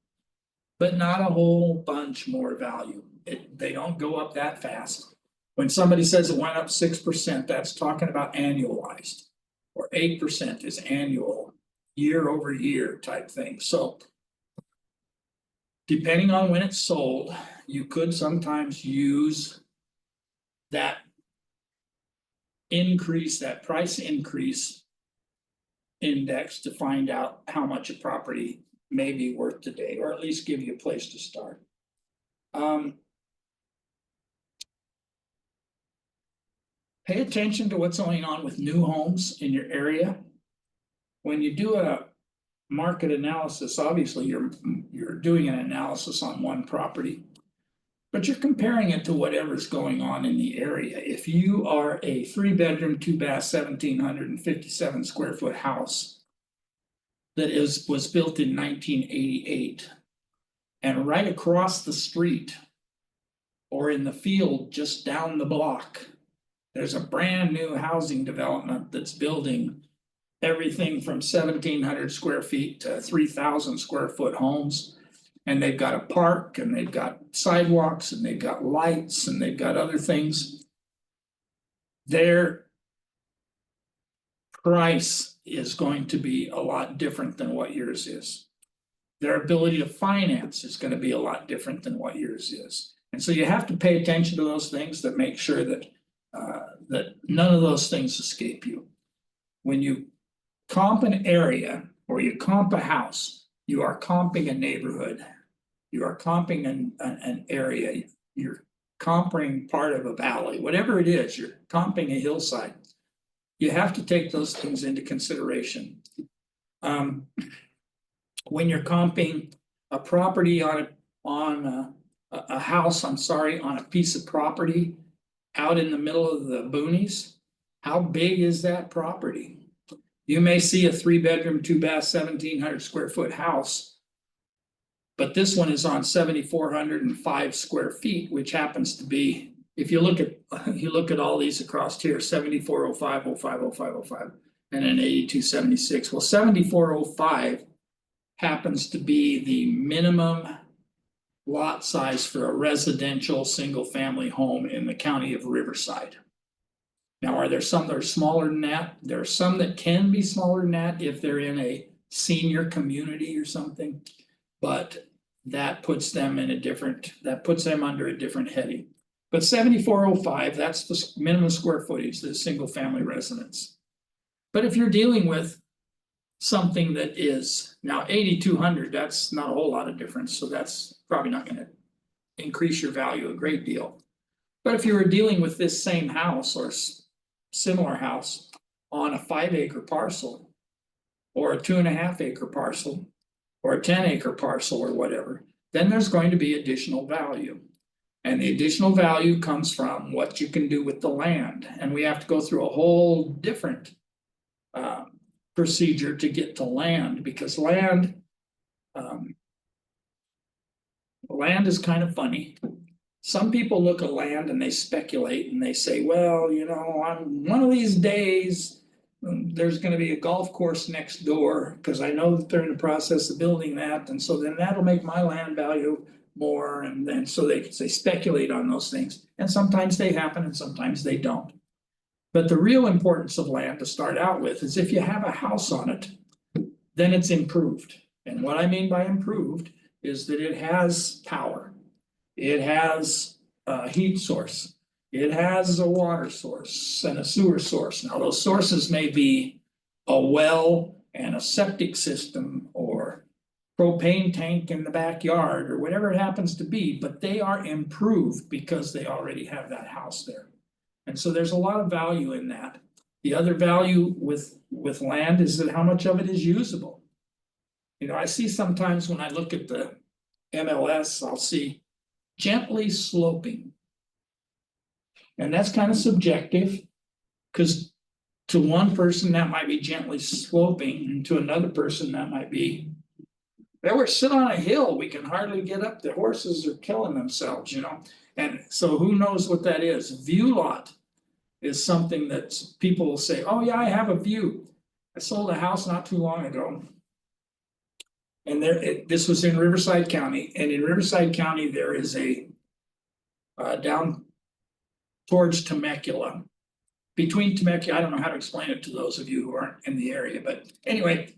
but not a whole bunch more value. They don't go up that fast. When somebody says it went up 6%, that's talking about annualized. Or 8% is annual, year over year type thing. So depending on when it's sold, you could sometimes use that increase, that price increase index to find out how much a property may be worth today, or at least give you a place to start. Pay attention to what's going on with new homes in your area. When you do a market analysis, obviously you're doing an analysis on one property, but you're comparing it to whatever's going on in the area. If you are a 3-bedroom, 2-bath, 1,757 square foot house that was built in 1988, and right across the street or in the field just down the block, there's a brand new housing development that's building everything from 1,700 square feet to 3,000 square foot homes. And they've got a park and they've got sidewalks and they've got lights and they've got other things. Their price is going to be a lot different than what yours is. Their ability to finance is going to be a lot different than what yours is. And so you have to pay attention to those things that make sure that that none of those things escape you. When you comp an area or you comp a house, you are comping a neighborhood. You are comping an area. You're comping part of a valley, whatever it is, you're comping a hillside. You have to take those things into consideration. When you're comping a property on a house, on a piece of property out in the middle of the boonies, how big is that property? You may see a 3-bedroom, 2-bath, 1,700 square foot house, but this one is on 7,405 square feet, which happens to be, if you look at all these across here, 7,405, 05, 05, 05, and then 8,276. Well, 7,405 happens to be the minimum lot size for a residential single-family home in the county of Riverside. Now, are there some that are smaller than that? There are some that can be smaller than that if they're in a senior community or something, but that puts them under a different heading. But 7,405, that's the minimum square footage, the single-family residence. But if you're dealing with something that is now 8,200, that's not a whole lot of difference, so that's probably not going to increase your value a great deal. But if you were dealing with this same house or similar house on a 5-acre parcel or a 2.5-acre parcel or a 10-acre parcel or whatever, then there's going to be additional value. And the additional value comes from what you can do with the land. And we have to go through a whole different procedure to get to land, because land is kind of funny. Some people look at land and they speculate and they say, well, you know, on one of these days, there's going to be a golf course next door because I know that they're in the process of building that. And so then that'll make my land value more. And then so they speculate on those things. And sometimes they happen and sometimes they don't. But the real importance of land to start out with is if you have a house on it, then it's improved. And what I mean by improved is that it has power. It has a heat source. It has a water source and a sewer source. Now, those sources may be a well and a septic system or propane tank in the backyard or whatever it happens to be, but they are improved because they already have that house there. And so there's a lot of value in that. The other value with land is that how much of it is usable. You know, I see sometimes when I look at the MLS, I'll see gently sloping. And that's kind of subjective, because to one person that might be gently sloping, and to another person that might be we're sitting on a hill, we can hardly get up, the horses are killing themselves, you know? And so who knows what that is? View lot is something that people will say, oh yeah, I have a view. I sold a house not too long ago. And this was in Riverside County, and in Riverside County, there is a down towards Temecula. Between Temecula, I don't know how to explain it to those of you who aren't in the area, but anyway,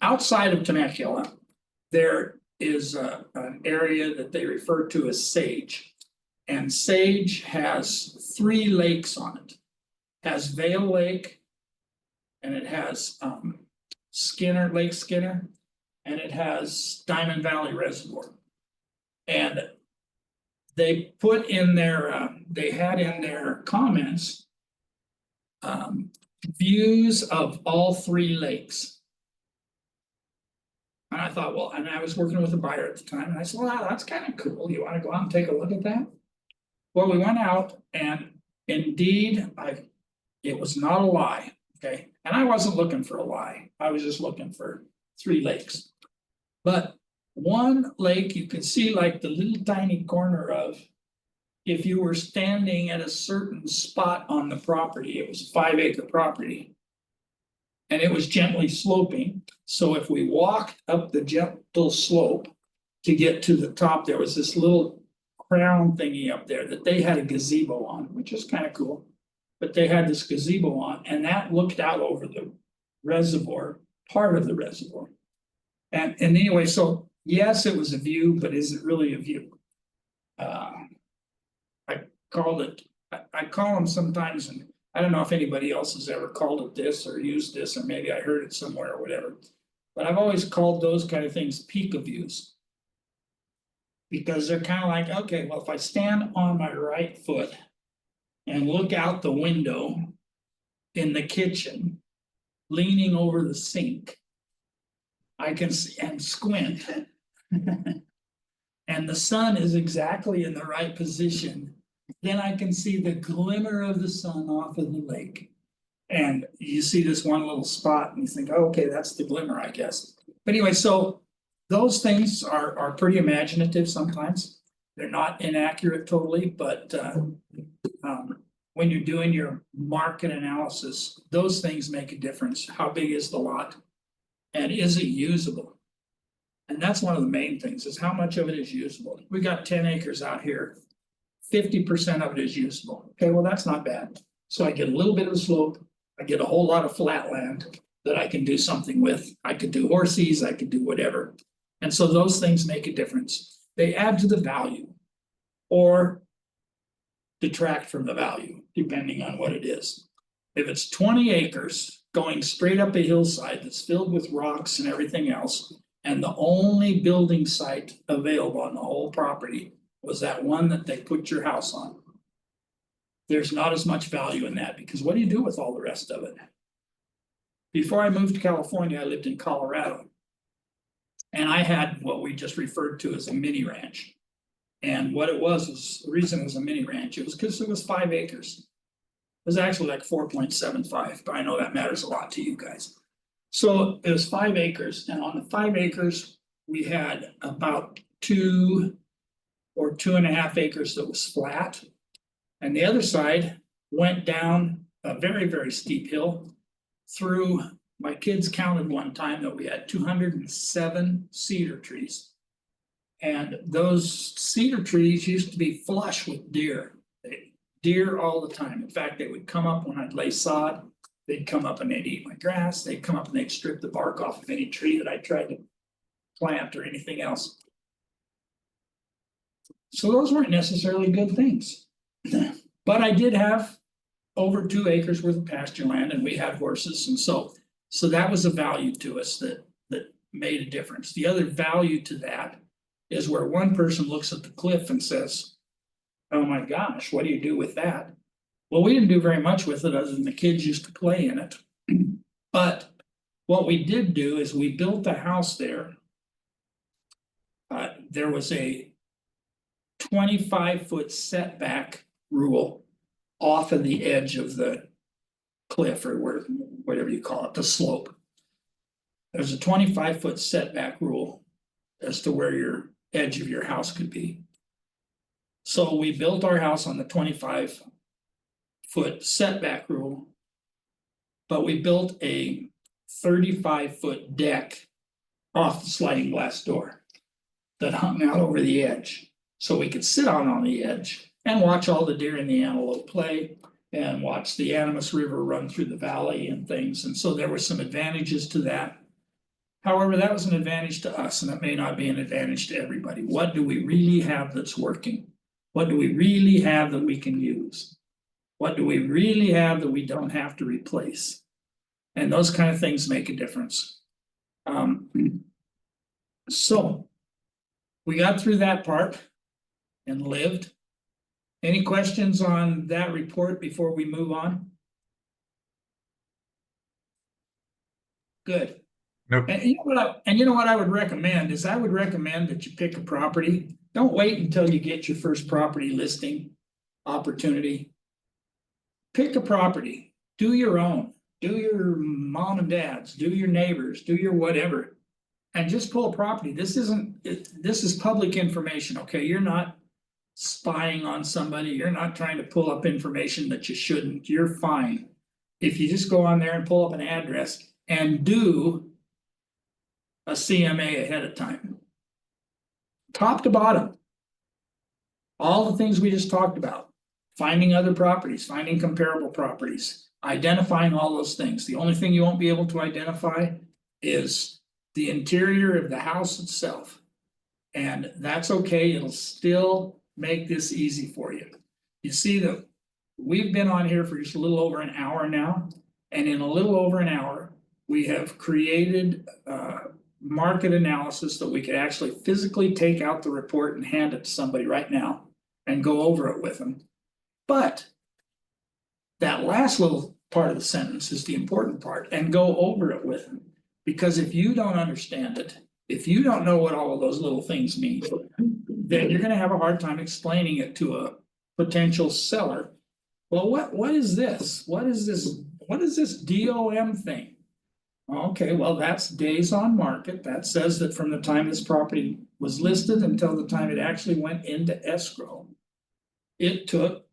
outside of Temecula, there is an area that they refer to as Sage. And Sage has 3 lakes on it. It has Vale Lake, and it has Lake Skinner, and it has Diamond Valley Reservoir. And they put in their, they had in their comments views of all 3 lakes. And I thought, well, and I was working with a buyer at the time, and I said, well, that's kind of cool. You want to go out and take a look at that? Well, we went out, and indeed, it was not a lie, okay? And I wasn't looking for a lie. I was just looking for 3 lakes. But one lake you could see like the little tiny corner of, if you were standing at a certain spot on the property. It was a 5-acre property. And it was gently sloping. So if we walked up the gentle slope to get to the top, there was this little crown thingy up there that they had a gazebo on, which is kind of cool. But they had this gazebo on, and that looked out over the reservoir, part of the reservoir. And anyway, so yes, it was a view, but is it really a view? I call them sometimes, and I don't know if anybody else has ever called it this or used this, or maybe I heard it somewhere or whatever. But I've always called those kind of things peak views. Because they're kind of like, okay, well, if I stand on my right foot and look out the window in the kitchen, leaning over the sink, I can see and squint. And the sun is exactly in the right position. Then I can see the glimmer of the sun off of the lake. And you see this one little spot and you think, oh, okay, that's the glimmer, I guess. But anyway, so those things are pretty imaginative sometimes. They're not inaccurate totally, but when you're doing your market analysis, those things make a difference. How big is the lot? And is it usable? And that's one of the main things, is how much of it is usable. We got 10 acres out here. 50% of it is usable. Okay, well, that's not bad. So I get a little bit of a slope. I get a whole lot of flat land that I can do something with. I could do horses, I could do whatever. And so those things make a difference. They add to the value or detract from the value, depending on what it is. If it's 20 acres going straight up a hillside that's filled with rocks and everything else, and the only building site available on the whole property was that one that they put your house on, there's not as much value in that, because what do you do with all the rest of it? Before I moved to California, I lived in Colorado. And I had what we just referred to as a mini ranch. And what it was the reason it was a mini ranch, it was because it was 5 acres. It was actually like 4.75, but I know that matters a lot to you guys. So it was 5 acres, and on the 5 acres, we had about 2 or 2.5 acres that was flat. And the other side went down a very, very steep hill through, my kids counted one time that we had 207 cedar trees. And those cedar trees used to be flush with deer. Deer all the time. In fact, they would come up when I'd lay sod. They'd come up and they'd eat my grass. They'd come up and they'd strip the bark off of any tree that I tried to plant or anything else. So those weren't necessarily good things. But I did have over 2 acres worth of pasture land, and we had horses, and so that was a value to us that made a difference. The other value to that is where one person looks at the cliff and says, oh my gosh, what do you do with that? Well, we didn't do very much with it other than the kids used to play in it. But what we did do is we built a house there. There was a 25-foot setback rule off of the edge of the cliff, or whatever you call it, the slope. there's a 25-foot setback rule as to where your edge of your house could be. So we built our house on the 25-foot setback rule. But we built a 35-foot deck off the sliding glass door that hung out over the edge. So we could sit on the edge and watch all the deer and the antelope play and watch the Animas River run through the valley and things. And so there were some advantages to that. However, that was an advantage to us, and it may not be an advantage to everybody. What do we really have that's working? What do we really have that we can use? What do we really have that we don't have to replace? And those kind of things make a difference. So we got through that part and lived. Any questions on that report before we move on? Good. Nope. And you know what I would recommend is I would recommend that you pick a property. Don't wait until you get your first property listing opportunity. Pick a property, do your own, do your mom and dad's, do your neighbors, do your whatever. And just pull a property. This is public information, okay? You're not spying on somebody. You're not trying to pull up information that you shouldn't. You're fine. If you just go on there and pull up an address and do a CMA ahead of time. Top to bottom. All the things we just talked about. Finding other properties, finding comparable properties, identifying all those things. The only thing you won't be able to identify is the interior of the house itself. And that's okay, it'll still make this easy for you. You see that we've been on here for just a little over an hour now. And in a little over an hour, we have created market analysis that we could actually physically take out the report and hand it to somebody right now and go over it with them. But that last little part of the sentence is the important part, and go over it with them. Because if you don't understand it, if you don't know what all of those little things mean, then you're gonna have a hard time explaining it to a potential seller. Well, what is this? What is this DOM thing? Okay, well, that's days on market. That says that from the time this property was listed until the time it actually went into escrow, it took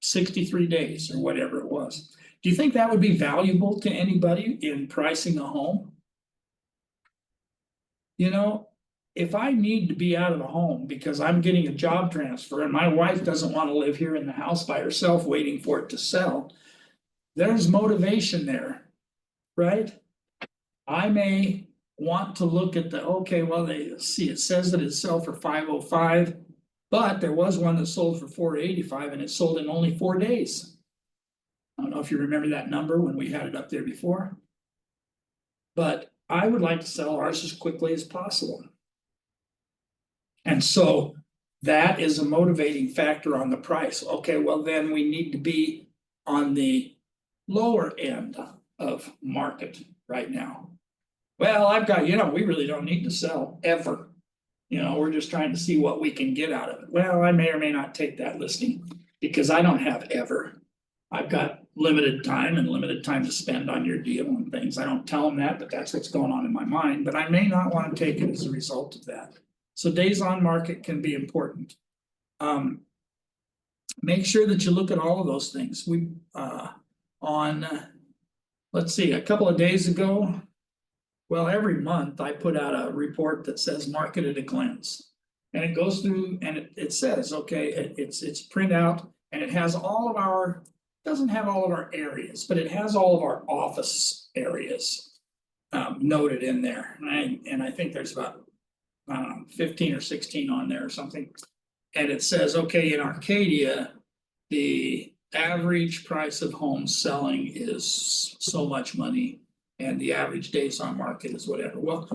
63 days or whatever it was. Do you think that would be valuable to anybody in pricing a home? You know, if I need to be out of the home because I'm getting a job transfer and my wife doesn't want to live here in the house by herself waiting for it to sell, there's motivation there, right? I may want to look at the, okay, well, they see, it says that it sells for 505, but there was one that sold for 485 and it sold in only 4 days. I don't know if you remember that number when we had it up there before. But I would like to sell ours as quickly as possible. And so that is a motivating factor on the price. Okay, well, then we need to be on the lower end of market right now. Well, I've got, we really don't need to sell ever. We're just trying to see what we can get out of it. Well, I may or may not take that listing because I don't have ever. I've got limited time and limited time to spend on your deal and things. I don't tell them that, but that's what's going on in my mind. But I may not want to take it as a result of that. So days on market can be important. Make sure that you look at all of those things. We let's see, a couple of days ago, well, every month I put out a report that says market at a glance. And it goes through and it says, okay, it's print out and it has all of our, doesn't have all of our areas, but it has all of our office areas noted in there. And I think there's about, I don't know, 15 or 16 on there or something. And it says, okay, in Arcadia, the average price of homes selling is so much money. And the average days on market is whatever. Well,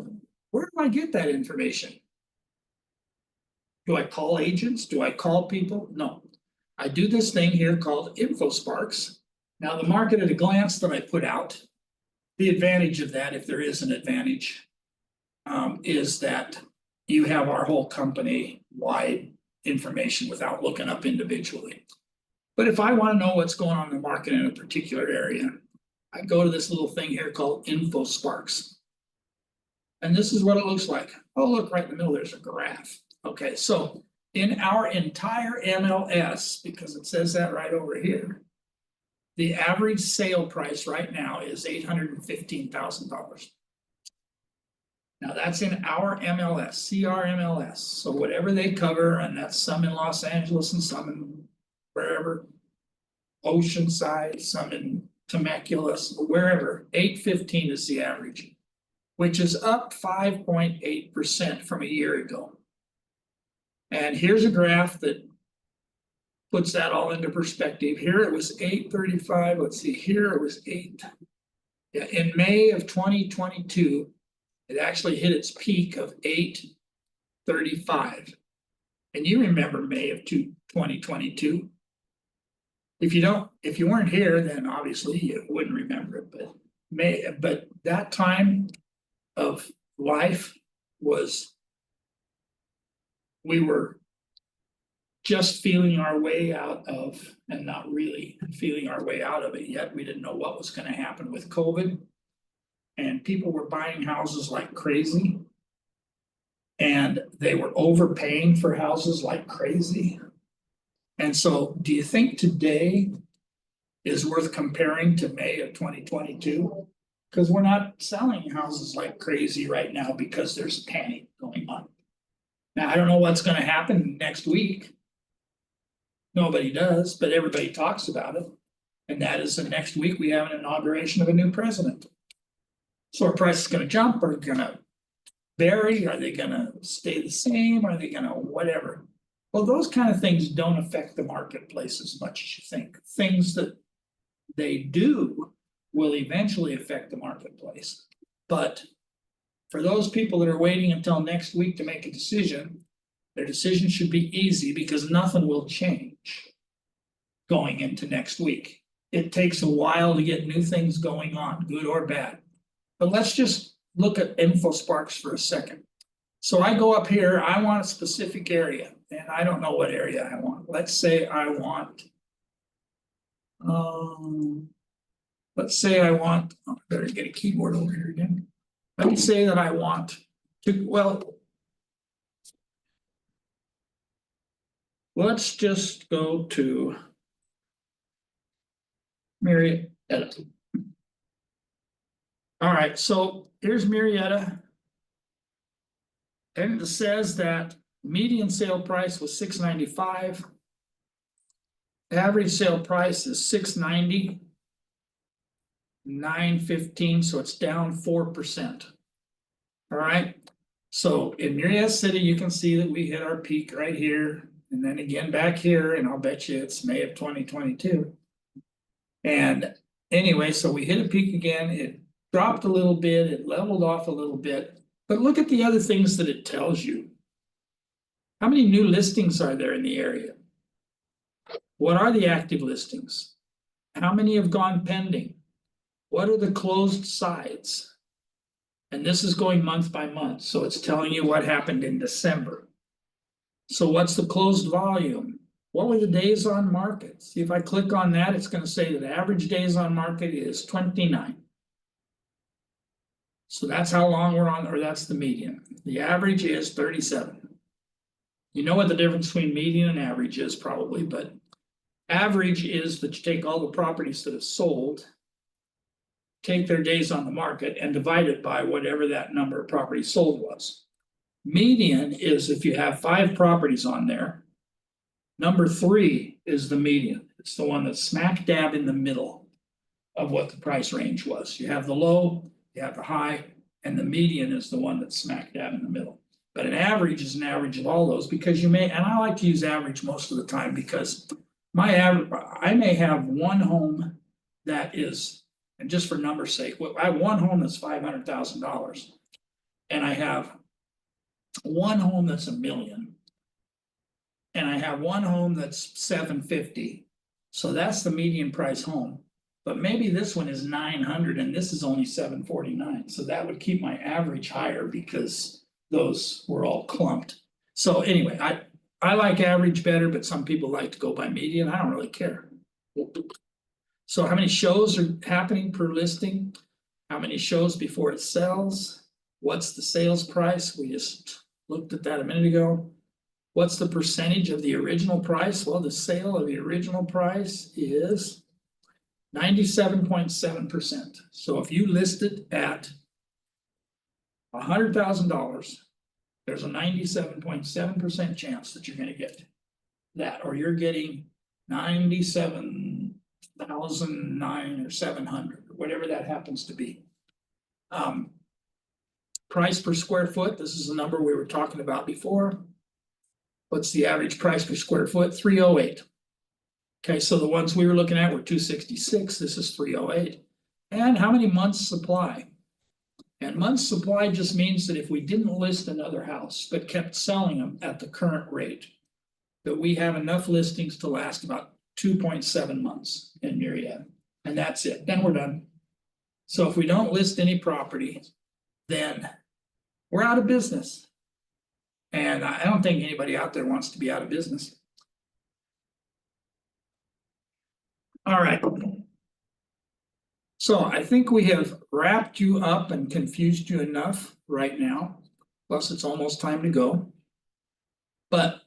where do I get that information? Do I call agents? Do I call people? No. I do this thing here called InfoSparks. Now, the market at a glance that I put out, the advantage of that, if there is an advantage, is that you have our whole company-wide information without looking up individually. But if I want to know what's going on in the market in a particular area, I go to this little thing here called InfoSparks. And this is what it looks like. Oh, look, right in the middle, there's a graph. Okay, so in our entire MLS, because it says that right over here, the average sale price right now is $815,000. Now that's in our MLS, CRMLS. So whatever they cover, and that's some in Los Angeles and some in wherever, Oceanside, some in Temecula, wherever, 815 is the average, which is up 5.8% from a year ago. And here's a graph that puts that all into perspective. Here it was 835. Let's see, here it was 8. Yeah, in May of 2022, it actually hit its peak of 835. And you remember May of 2022. If you weren't here, then obviously you wouldn't remember it, but that time of life was, we were just feeling our way out of, and not really feeling our way out of it yet. We didn't know what was going to happen with COVID. And people were buying houses like crazy. And they were overpaying for houses like crazy. And so do you think today is worth comparing to May of 2022? Because we're not selling houses like crazy right now because there's panic going on. Now, I don't know what's going to happen next week. Nobody does, but everybody talks about it. And that is the next week we have an inauguration of a new president. So our price is going to jump, or going to vary? Are they going to stay the same? Are they going to whatever? Well, those kind of things don't affect the marketplace as much as you think. Things that they do will eventually affect the marketplace. But for those people that are waiting until next week to make a decision, their decision should be easy because nothing will change going into next week. It takes a while to get new things going on, good or bad. But let's just look at InfoSparks for a second. So I go up here, I want a specific area, and I don't know what area I want. Let's say I want, oh, I better get a keyboard over here again. Let me say that I want to, well, let's just go to Marietta. All right, so here's Marietta. And it says that median sale price was $695. Average sale price is $690. $915, so it's down 4%. All right. So in Marietta City, you can see that we hit our peak right here, and then again back here, and I'll bet you it's May of 2022. And anyway, so we hit a peak again, it dropped a little bit, it leveled off a little bit, but look at the other things that it tells you. How many new listings are there in the area? What are the active listings? How many have gone pending? What are the closed sides? And this is going month by month, so it's telling you what happened in December. So what's the closed volume? What were the days on market? See, if I click on that, it's going to say that average days on market is 29. So that's how long we're on, or that's the median. The average is 37. You know what the difference between median and average is probably, but average is that you take all the properties that have sold, take their days on the market, and divide it by whatever that number of properties sold was. Median is if you have 5 properties on there, number 3 is the median. It's the one that's smack dab in the middle of what the price range was. You have the low, you have the high, and the median is the one that's smack dab in the middle. But an average is an average of all those, because you may, and I like to use average most of the time because my average, I may have one home that is, and just for numbers' sake, I have one home that's $500,000, and I have one home that's $1 million, and I have one home that's $750. So that's the median price home. But maybe this one is 900 and this is only 749. So that would keep my average higher because those were all clumped. So anyway, I like average better, but some people like to go by median. I don't really care. So how many shows are happening per listing? How many shows before it sells? What's the sales price? We just looked at that a minute ago. What's the percentage of the original price? Well, the sale of the original price is 97.7%. So if you list it at $100,000, there's a 97.7% chance that you're gonna get that, or you're getting 97,009 or 700, or whatever that happens to be. Price per square foot, this is the number we were talking about before. What's the average price per square foot? 308. Okay, so the ones we were looking at were 266, this is 308. And how many months supply? And months supply just means that if we didn't list another house, but kept selling them at the current rate, that we have enough listings to last about 2.7 months in Myriad. And that's it, then we're done. So if we don't list any property, then we're out of business. And I don't think anybody out there wants to be out of business. All right. So I think we have wrapped you up and confused you enough right now. Plus, it's almost time to go. But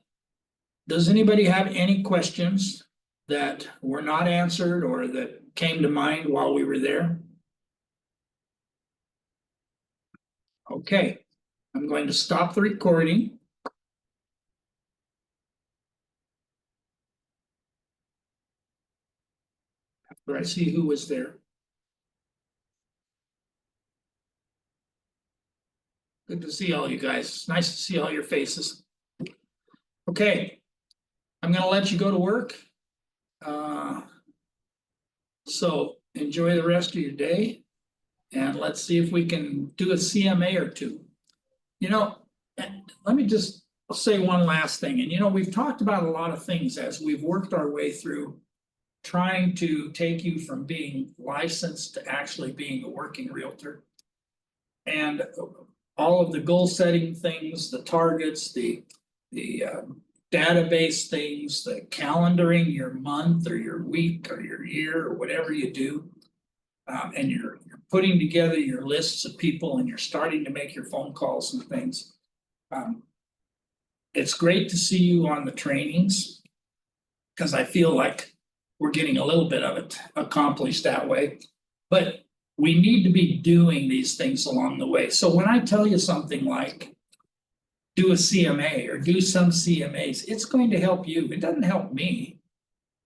does anybody have any questions that were not answered or that came to mind while we were there? Okay, I'm going to stop the recording. After I see who was there. Good to see all you guys. It's nice to see all your faces. Okay, I'm gonna let you go to work. So enjoy the rest of your day. And let's see if we can do a CMA or two. You know, let me just say one last thing. And you know, we've talked about a lot of things as we've worked our way through trying to take you from being licensed to actually being a working realtor. And all of the goal setting things, the targets, the database things, the calendaring your month or your week or your year or whatever you do. And you're putting together your lists of people and you're starting to make your phone calls and things. It's great to see you on the trainings because I feel like we're getting a little bit of it accomplished that way. But we need to be doing these things along the way. So when I tell you something like do a CMA or do some CMAs, it's going to help you. It doesn't help me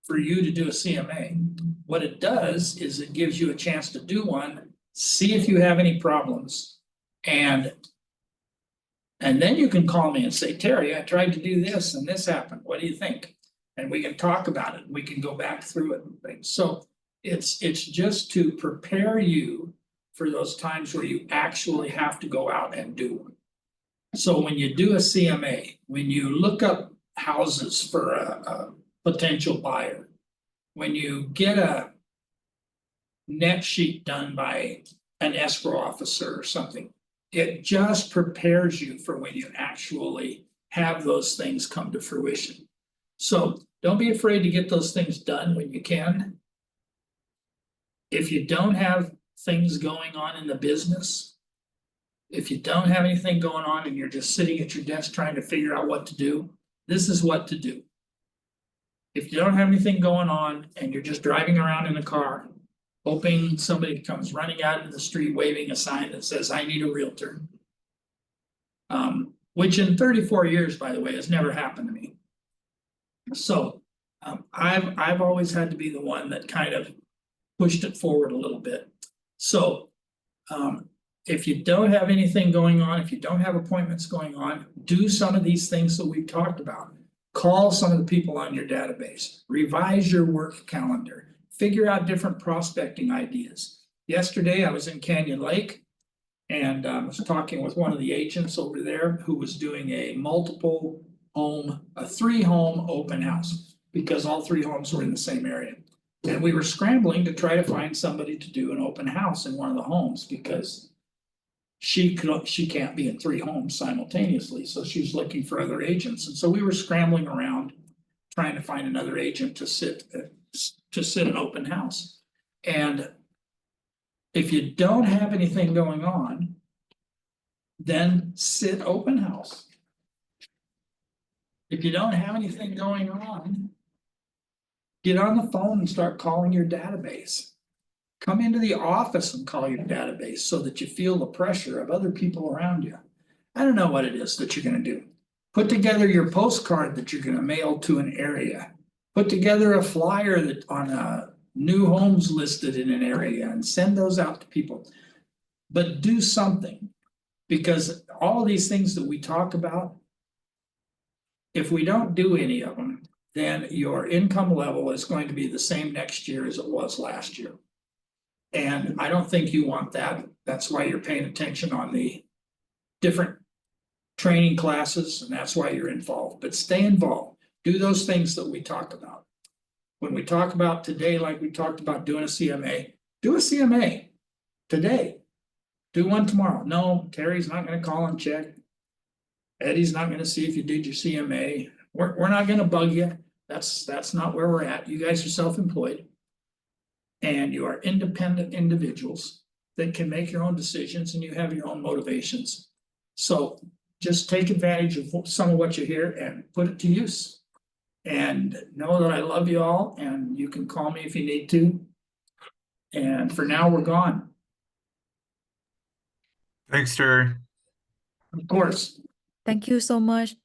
for you to do a CMA. What it does is it gives you a chance to do one, see if you have any problems. And then you can call me and say, Terry, I tried to do this and this happened. What do you think? And we can talk about it. We can go back through it and things. So it's just to prepare you for those times where you actually have to go out and do one. So when you do a CMA, when you look up houses for a potential buyer, when you get a net sheet done by an escrow officer or something, it just prepares you for when you actually have those things come to fruition. So don't be afraid to get those things done when you can. If you don't have things going on in the business, if you don't have anything going on and you're just sitting at your desk trying to figure out what to do, this is what to do. If you don't have anything going on and you're just driving around in a car, hoping somebody comes running out into the street waving a sign that says, I need a realtor. Which in 34 years, by the way, has never happened to me. So I've always had to be the one that kind of pushed it forward a little bit. So if you don't have anything going on, if you don't have appointments going on, do some of these things that we've talked about. Call some of the people on your database, revise your work calendar, figure out different prospecting ideas. Yesterday, I was in Canyon Lake and I was talking with one of the agents over there who was doing a multiple home, a 3-home open house because all 3 homes were in the same area. And we were scrambling to try to find somebody to do an open house in one of the homes because she can't be in 3 homes simultaneously. So she was looking for other agents. And so we were scrambling around trying to find another agent to sit an open house. And if you don't have anything going on, then sit open house. If you don't have anything going on, get on the phone and start calling your database. Come into the office and call your database so that you feel the pressure of other people around you. I don't know what it is that you're gonna do. Put together your postcard that you're gonna mail to an area. Put together a flyer that on new homes listed in an area and send those out to people. But do something, because all of these things that we talk about, if we don't do any of them, then your income level is going to be the same next year as it was last year. And I don't think you want that. That's why you're paying attention on the different training classes, and that's why you're involved. But stay involved. Do those things that we talk about. When we talk about today, like we talked about doing a CMA, do a CMA today. Do one tomorrow. No, Terry's not gonna call and check. Eddie's not gonna see if you did your CMA. We're not gonna bug you. That's not where we're at. You guys are self-employed. And you are independent individuals that can make your own decisions and you have your own motivations. So just take advantage of some of what you hear and put it to use. And know that I love you all, and you can call me if you need to. And for now, we're gone. Thanks, Terry. Of course. Thank you so much.